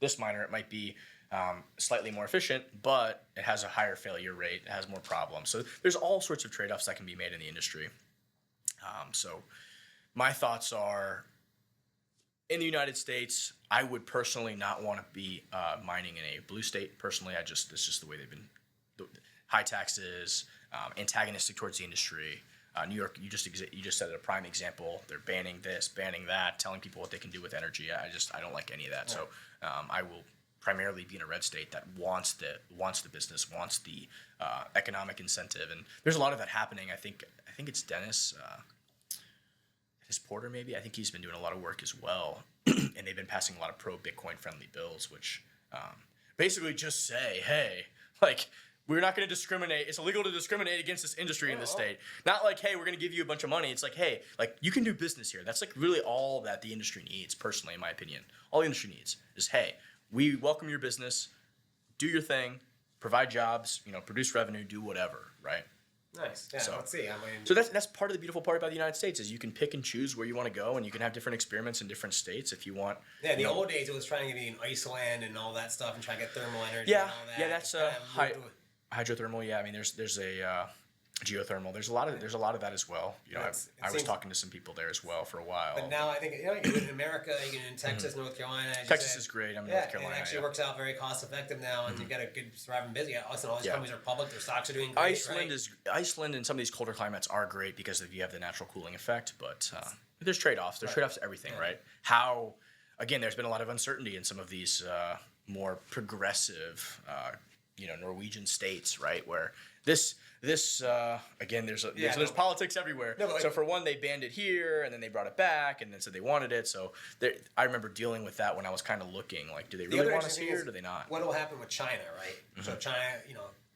this miner, it might be slightly more efficient, but it has a higher failure rate. It has more problems. So there's all sorts of trade-offs that can be made in the industry. So my thoughts are, in the United States, I would personally not want to be mining in a blue state. Personally, it's just the way they've been. High taxes, antagonistic towards the industry. New York, you just said a prime example. They're banning this, banning that, telling people what they can do with energy. I don't like any of that. So I will primarily be in a red state that wants the business, wants the economic incentive, and there's a lot of that happening. I think it's Dennis. Porter, maybe. I think he's been doing a lot of work as well, and they've been passing a lot of pro-Bitcoin friendly bills, which basically just say, hey, we're not going to discriminate. It's illegal to discriminate against this industry in this state. Not like, hey, we're going to give you a bunch of money. It's like, hey, you can do business here. That's really all that the industry needs, personally, in my opinion. All the industry needs is, hey, we welcome your business, do your thing, provide jobs, produce revenue, do whatever, right? Nice. Yeah, let's see. So that's part of the beautiful part about the United States is you can pick and choose where you want to go, and you can have different experiments in different states if you want. Yeah, in the old days, it was trying to be in Iceland and all that stuff and trying to get thermal energy. Yeah, and all that. yeah, that's hydrothermal. Yeah, I mean, there's a geothermal. There's a lot of that as well. I was talking to some people there as well for a while. But now I think you can do it in America, you can in Texas, North Carolina. Texas is great. I'm in North Carolina. It actually works out very cost effective now, and you've got a good thriving business. Also, all these companies are public; their stocks are doing great. Iceland and some of these colder climates are great because you have the natural cooling effect. But there's trade-offs. There's trade-offs to everything, right? Again, there's been a lot of uncertainty in some of these more progressive, Norwegian states, right, where this again, there's politics everywhere. So for one, they banned it here, and then they brought it back, and then said they wanted it. So I remember dealing with that when I was kind of looking, do they really want us here, or do they not? What will happen with China, right? Mm-hmm. So China,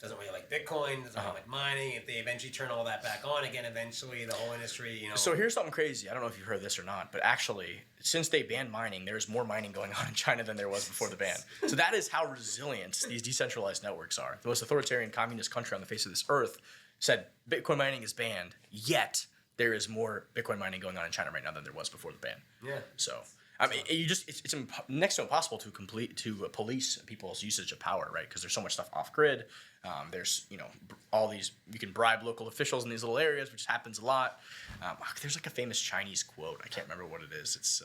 doesn't really like Bitcoin, doesn't really like mining. If they eventually turn all that back on again, eventually the whole industry, So here's something crazy. I don't know if you've heard this or not, but actually, since they banned mining, there's more mining going on in China than there was before the ban. So that is how resilient these decentralized networks are. The most authoritarian communist country on the face of this earth said Bitcoin mining is banned, yet there is more Bitcoin mining going on in China right now than there was before the ban. Yeah. So I mean, it's next to impossible to police people's usage of power, right? Because there's so much stuff off grid. There's all these, you can bribe local officials in these little areas, which happens a lot. There's a famous Chinese quote. I can't remember what it is. It's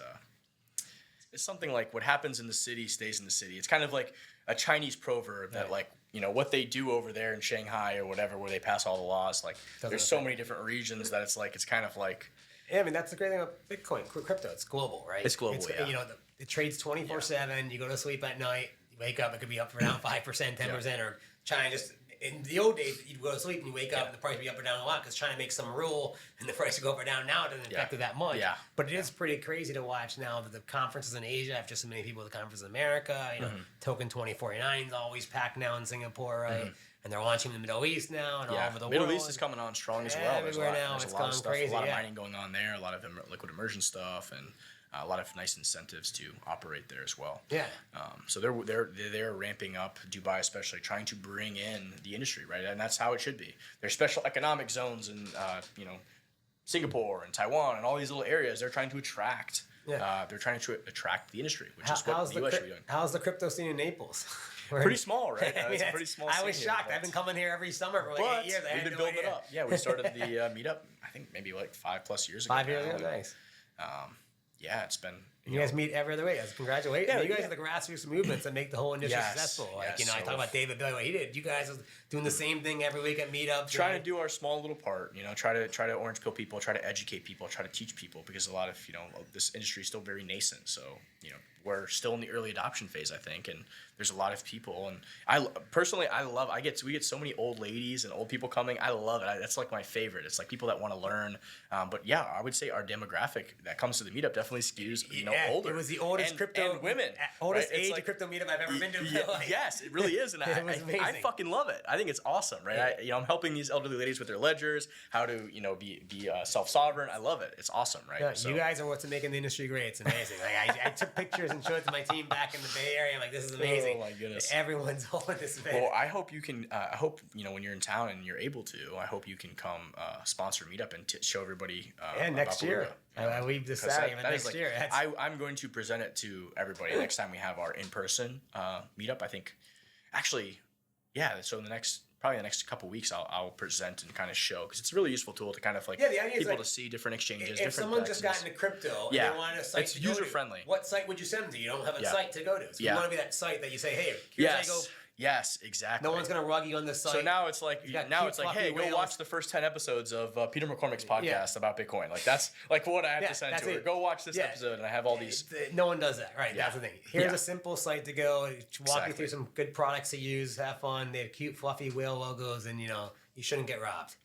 it's something like what happens in the city stays in the city. It's kind of like a Chinese proverb that like, you know, what they do over there in Shanghai or whatever, where they pass all the laws, like there's so many different regions that it's like, it's kind of like. Yeah, I mean, that's the great thing about Bitcoin, crypto. It's global, right? It's global, yeah. You know, it trades 24/7. You go to sleep at night, you wake up, it could be up or down 5%, 10%, or China just. In the old days, you'd go to sleep and you wake up and the price would be up or down a lot because China makes some rule and the price would go up or down. Now it doesn't affect it that much. Yeah. But it is pretty crazy to watch now that the conferences in Asia have just so many people at the conference in America. You know, Token 2049 is always packed now in Singapore, right? And they're launching in the Middle East now and all over the world. Middle East is coming on strong as well. Everywhere now, it's gone crazy. A lot of mining going on there, a lot of liquid immersion stuff, and a lot of nice incentives to operate there as well. Yeah. So they're ramping up, Dubai especially, trying to bring in the industry, right? And that's how it should be. There's special economic zones in Singapore and Taiwan and all these little areas. They're trying to attract. They're trying to attract the industry, which is what the US should be doing. How's the crypto scene in Naples? Pretty small, right? It's a pretty small. I was shocked. I've been coming here every summer for like 8 years. We've been building it up. Yeah, we started the meetup. I think maybe like 5+ years ago. 5 years ago, nice. Yeah, it's been. You guys meet every other way. Congratulations. Yeah, you guys are the grassroots movements that make the whole industry successful. Like, I talk about David Billy, what he did. You guys are doing the same thing every week at meetups. Trying to do our small little part, try to orange pill people, try to educate people, try to teach people, because a lot of, this industry is still very nascent. So, we're still in the early adoption phase, I think, and there's a lot of people, and we get so many old ladies and old people coming. I love it. That's like my favorite. It's like people that want to learn. But yeah, I would say our demographic that comes to the meetup definitely skews, older. It was the oldest crypto and women, oldest age of crypto meetup I've ever been to. Yes, it really is, and I fucking love it. I think it's awesome, right? I'm helping these elderly ladies with their ledgers, how to be self-sovereign. I love it. It's awesome, right? Yeah, so, you guys are what's making the industry great. It's amazing. Like I took pictures and showed it to my team back in the Bay Area. I'm like, this is amazing. Oh my goodness. Everyone's holding this event. Well, I hope you can. I hope when you're in town and you're able to. I hope you can come sponsor meetup and show everybody. Next year. I leave this Saturday. Next year. I'm going to present it to everybody next time we have our in-person meetup. I think, actually, so in the next couple weeks, I'll present and kind of show, because it's a really useful tool to kind of people to see different exchanges. If someone just got into crypto and they wanted a site it's to go user friendly. What site would you send them to? You don't have a site to go to. So you want to be that site that you say, hey, here's how you go. Yes, exactly. No one's gonna rug you on this site. So now it's like, hey, go watch the first 10 episodes of Peter McCormick's podcast about Bitcoin. Like that's like what I have to send to her. Go watch this episode, and I have all these. No one does that, right? That's the thing. Here's a simple site to go. Walk you through some good products to use. Have fun. They have cute, fluffy whale logos, and you shouldn't get robbed.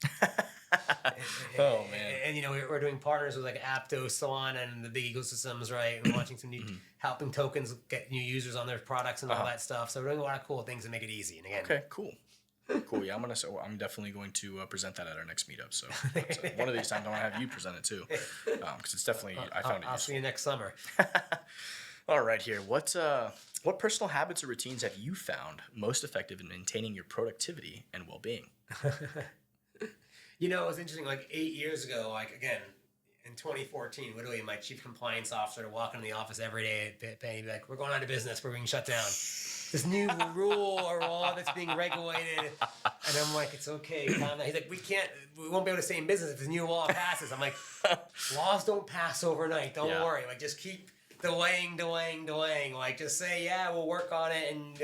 Oh man! And we're doing partners with like Aptos, Solana, and the big ecosystems, right? And launching some new, helping tokens get new users on their products and all that stuff. So we're doing a lot of cool things to make it easy. And again, okay, cool. Yeah, I'm definitely going to present that at our next meetup. So one of these times I want to have you present it too, because it's definitely I found it useful. I'll see you next summer. All right, here. What personal habits or routines have you found most effective in maintaining your productivity and well-being? It was interesting. Like 8 years ago, again, in 2014, literally my chief compliance officer would walk into the office every day at BitPay and be like, "We're going out of business. We're being shut down. This new rule or law that's being regulated." And I'm like, "It's okay, calm down." He's like, we won't be able to stay in business if this new law passes. I'm like, laws don't pass overnight. Don't worry. Like, just keep delaying. Like, just say, yeah, we'll work on it. And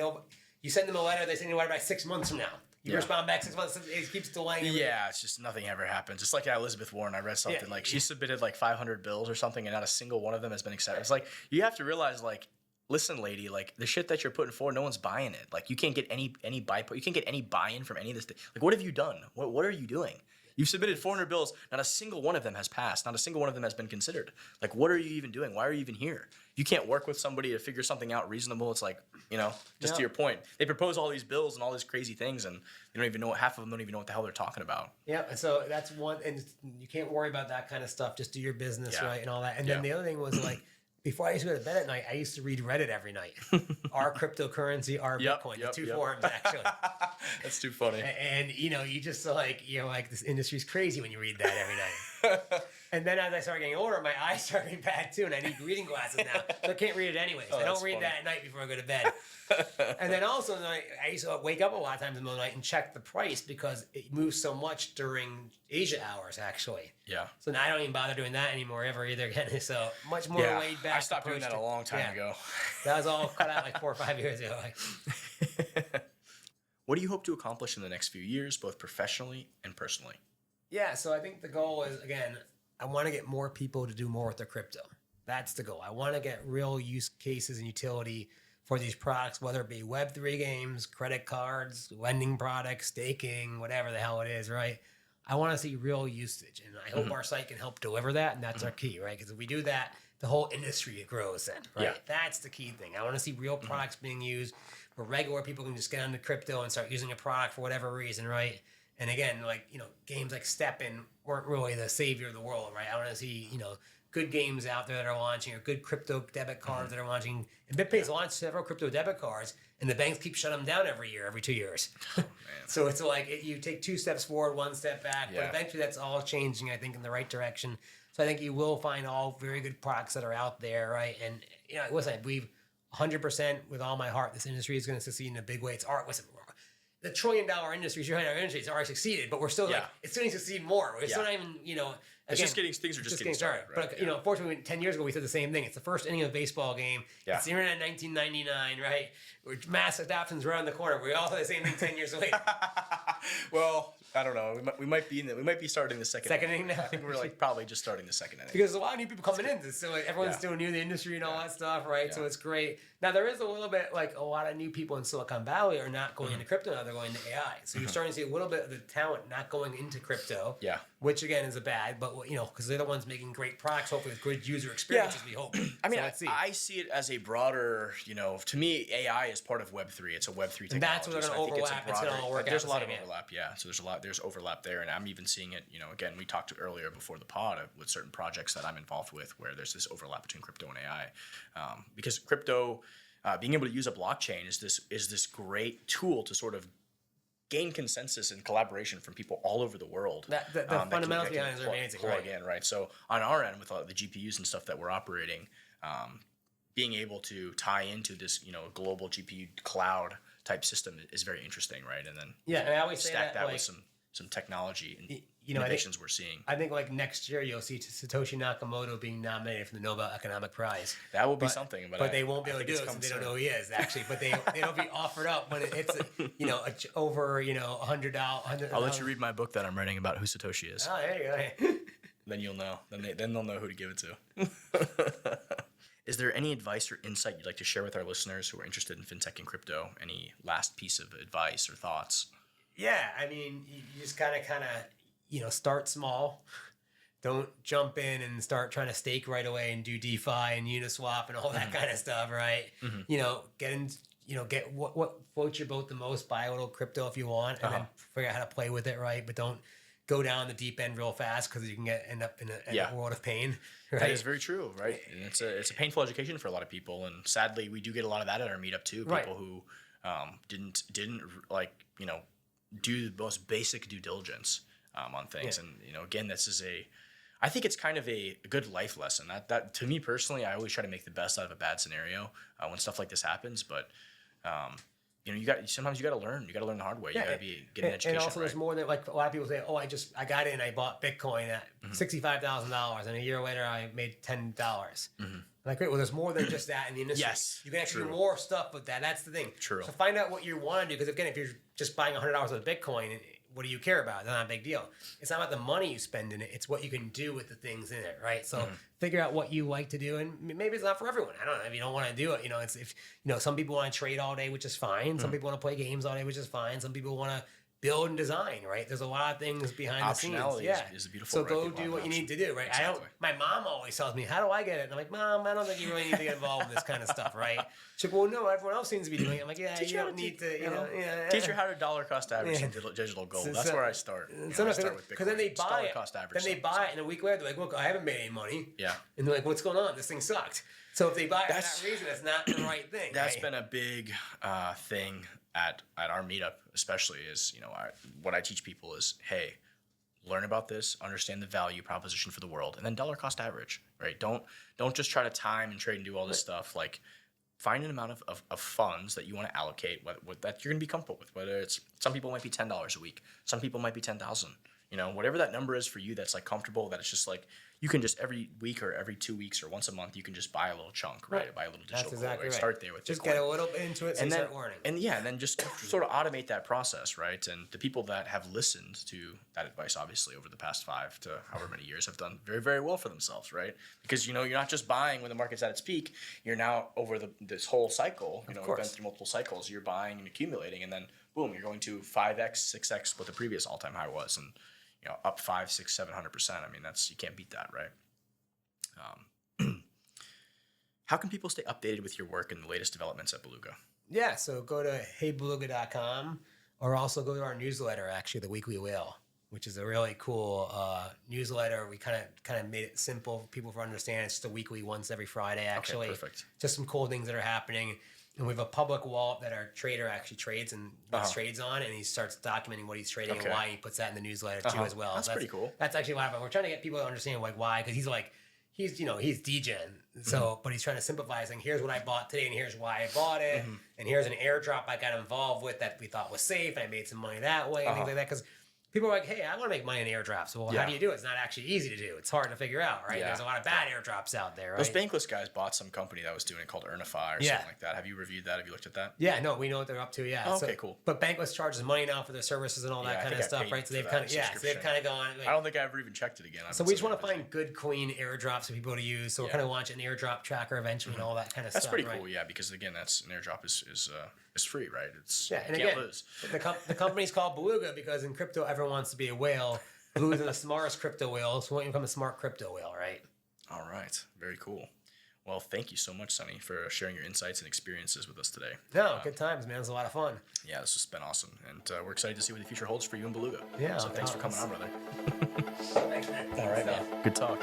you send them a letter, they send you a letter by 6 months from now. You respond back 6 months, it keeps delaying. Yeah, it's just nothing ever happens. It's like Elizabeth Warren. I read something like she submitted like 500 bills or something, and not a single one of them has been accepted. It's like, you have to realize, like, listen, lady, like, the shit that you're putting forward, no one's buying it. Like, you can't get any buy-in from any of this. Like, what have you done? What are you doing? You've submitted 400 bills. Not a single one of them has passed. Not a single one of them has been considered. Like, what are you even doing? Why are you even here? You can't work with somebody to figure something out reasonable. It's like, just to your point, they propose all these bills and all these crazy things, and they don't even know. Half of them don't even know what the hell they're talking about. Yeah, and so that's one, and you can't worry about that kind of stuff. Just do your business, right, and all that. And then the other thing was, like, before I used to go to bed at night, I used to read Reddit every night. Our cryptocurrency, our Bitcoin, the two forums, actually. That's too funny. And you just like, this industry's crazy when you read that every night. And then as I started getting older, my eyes started getting bad too, and I need reading glasses now. So I can't read it anyways. I don't read funny. that at night before I go to bed. And then also, I used to wake up a lot of times in the middle of the night and check the price because it moves so much during Asia hours, actually. Yeah. So now I don't even bother doing that anymore ever either again. So much more laid back. I stopped doing that a long time ago. That was all cut out like 4 or 5 years ago. What do you hope to accomplish in the next few years, both professionally and personally? Yeah, so I think the goal is, again, I want to get more people to do more with their crypto. That's the goal. I want to get real use cases and utility for these products, whether it be Web3 games, credit cards, lending products, staking, whatever the hell it is, right? I want to see real usage, and I hope our site can help deliver that, and that's our key, right? Because if we do that, the whole industry grows then, right? Yeah. That's the key thing. I want to see real products being used where regular people can just get into crypto and start using a product for whatever reason, right? And again, like, games like Steppin weren't really the savior of the world, right? I want to see, good games out there that are launching, or good crypto debit cards that are launching. And BitPay's launched several crypto debit cards, and the banks keep shutting them down every 2 years. So it's like you take 2 steps forward, 1 step back, but eventually that's all changing, I think, in the right direction. So I think you will find all very good products that are out there, right? And, listen, I believe 100% with all my heart this industry is going to succeed in a big way. It's art. Listen, the $1 trillion industry, it's already succeeded, but we're still like, it's going to succeed more. It's not even, It's just getting started. Right? But unfortunately, 10 years ago we said the same thing. It's the first inning of a baseball game. Yeah. It's the internet in 1999, right? Where mass adoption's around the corner. We all said the same thing 10 years later. Well, I don't know. We might be starting the second inning now. I think we're probably just starting the second inning. Because there's a lot of new people coming in. So everyone's still new to the industry and all that stuff, right? So it's great. Now there is a little bit a lot of new people in Silicon Valley are not going into crypto now. They're going to AI. So you're starting to see a little bit of the talent not going into crypto. Yeah. Which again is a bad, but because they're the ones making great products, hopefully with good user experiences. We hope. I mean, I see it as a broader. To me, AI is part of Web3. It's a Web3 technology. And that's where they're going to overlap. It's going to all work out. There's a lot of overlap. Yeah. So there's overlap there, and I'm even seeing it. Again, we talked earlier before the pod with certain projects that I'm involved with where there's this overlap between crypto and AI, because crypto, being able to use a blockchain is this great tool to sort of gain consensus and collaboration from people all over the world. The fundamentals behind it are amazing, right? So on our end, with all the GPUs and stuff that we're operating, being able to tie into this, global GPU cloud type system is very interesting, right? And then and I always stack say that with some technology and innovations we're seeing. I think next year you'll see Satoshi Nakamoto being nominated for the Nobel Economic Prize. That will be something, but they won't be able to do it since they don't know who he is actually. But they'll be offered up when it hits over $100. I'll let you read my book that I'm writing about who Satoshi is. Oh, there you go. Then you'll know. Then they'll know who to give it to. Is there any advice or insight you'd like to share with our listeners who are interested in fintech and crypto? Any last piece of advice or thoughts? Yeah, I mean, you just kind of start small. Don't jump in and start trying to stake right away and do DeFi and Uniswap and all that kind of stuff, right? Get in, get what floats your boat the most. Buy a little crypto if you want, and then figure out how to play with it, right? But don't go down the deep end real fast because you can end up in a world of pain. Right? That is very true, right? And it's a painful education for a lot of people, and sadly, we do get a lot of that at our meetup too. People who didn't do the most basic due diligence on things, and again, I think it's kind of a good life lesson. That to me personally, I always try to make the best out of a bad scenario when stuff like this happens, but. Sometimes you got to learn. You got to learn the hard way. You got to get an education. And also, there's more than a lot of people say, "Oh, I got in. I bought Bitcoin at $65,000, and a year later, I made $10." Like, great. Well, there's more than just that in the industry. Yes, you can actually do more stuff with that. That's the thing. True. So find out what you want to do. Because again, if you're just buying $100 of Bitcoin, what do you care about? It's not a big deal. It's not about the money you spend in it. It's what you can do with the things in it, right? So figure out what you like to do, and maybe it's not for everyone. I don't know if you don't want to do it. It's if some people want to trade all day, which is fine. Some people want to play games all day, which is fine. Some people want to build and design, right? There's a lot of things behind the scenes. Optionality is a beautiful. So go do what you need to do, right? Exactly. My mom always tells me, "How do I get it?" And I'm like, "Mom, I don't think you really need to get involved in this kind of stuff, right?" She's like, "Well, no, everyone else seems to be doing it." I'm like, "Yeah, you don't need to, teach her how to dollar cost average digital gold. That's where I start. I start with Bitcoin. Because then they buy it. Cost average. Then they buy it, and a week later they're like, "Look, I haven't made any money." Yeah. And they're like, "What's going on? This thing sucked." So if they buy it for that reason, it's not the right thing. That's been a big thing at our meetup, especially is what I teach people is, hey, learn about this, understand the value proposition for the world, and then dollar cost average, right? Don't just try to time and trade and do all this stuff. Like, find an amount of funds that you want to allocate what that you're going to be comfortable with. Whether it's, some people might be $10 a week, some people might be 10,000. You know, whatever that number is for you, that's like comfortable. That it's just like you can just every week or every 2 weeks or once a month, you can just buy a little chunk, right? Buy a little digital. That's exactly coin, right. Start there with just Bitcoin. get a little bit into it, so and you then, start learning. And then just sort of automate that process, right? And the people that have listened to that advice, obviously, over the past 5 to however many years, have done very, very well for themselves, right? Because, you know, you're not just buying when the market's at its peak. You're now over this whole cycle, you know, you've been through multiple cycles. You're buying and accumulating, and then boom, you're going to 5x, 6x what the previous all-time high was, and you know, up 5, 6, 700%. I mean, you can't beat that, right? How can people stay updated with your work and the latest developments at Beluga? Yeah, so go to heybeluga.com, or also go to our newsletter, actually, the Weekly Whale, which is a really cool newsletter. We kind of made it simple for people to understand. It's just a weekly, once every Friday, actually. Okay, perfect. Just some cool things that are happening. And we have a public wallet that our trader actually trades and makes trades on, and he starts documenting what he's trading and why he puts that in the newsletter too as well. That's pretty cool. That's actually what happened. We're trying to get people to understand like why, because he's degen. So, but he's trying to simplify saying, here's what I bought today, and here's why I bought it, and here's an airdrop I got involved with that we thought was safe, and I made some money that way, and things like that. Because people are like, hey, I want to make money in airdrops. Well, how do you do it? It's not actually easy to do. It's hard to figure out, right? Yeah. There's a lot of bad airdrops out there, right? Those Bankless guys bought some company that was doing it called Earnify or something like that. Have you reviewed that? Have you looked at that? Yeah, no, we know what they're up to. Yeah. Oh, okay, cool. But Bankless charges money now for their services and all that kind of stuff, right? So they've kind of gone. I don't think I ever even checked it again. So we just want to find good, clean airdrops for people to use. So we're kind of launching an airdrop tracker eventually and all that kind of stuff. That's pretty cool, yeah, because again, an airdrop is free, right? It's and you can't lose. The company's called Beluga because in crypto everyone wants to be a whale. Beluga's the smartest crypto whale, so we want to become a smart crypto whale, right? All right, very cool. Well, thank you so much, Sonny, for sharing your insights and experiences with us today. No, good times, man. It was a lot of fun. Yeah, this has been awesome, and we're excited to see what the future holds for you and Beluga. Yeah. So thanks for coming on, brother. Thanks, man. All right, man. Good talk.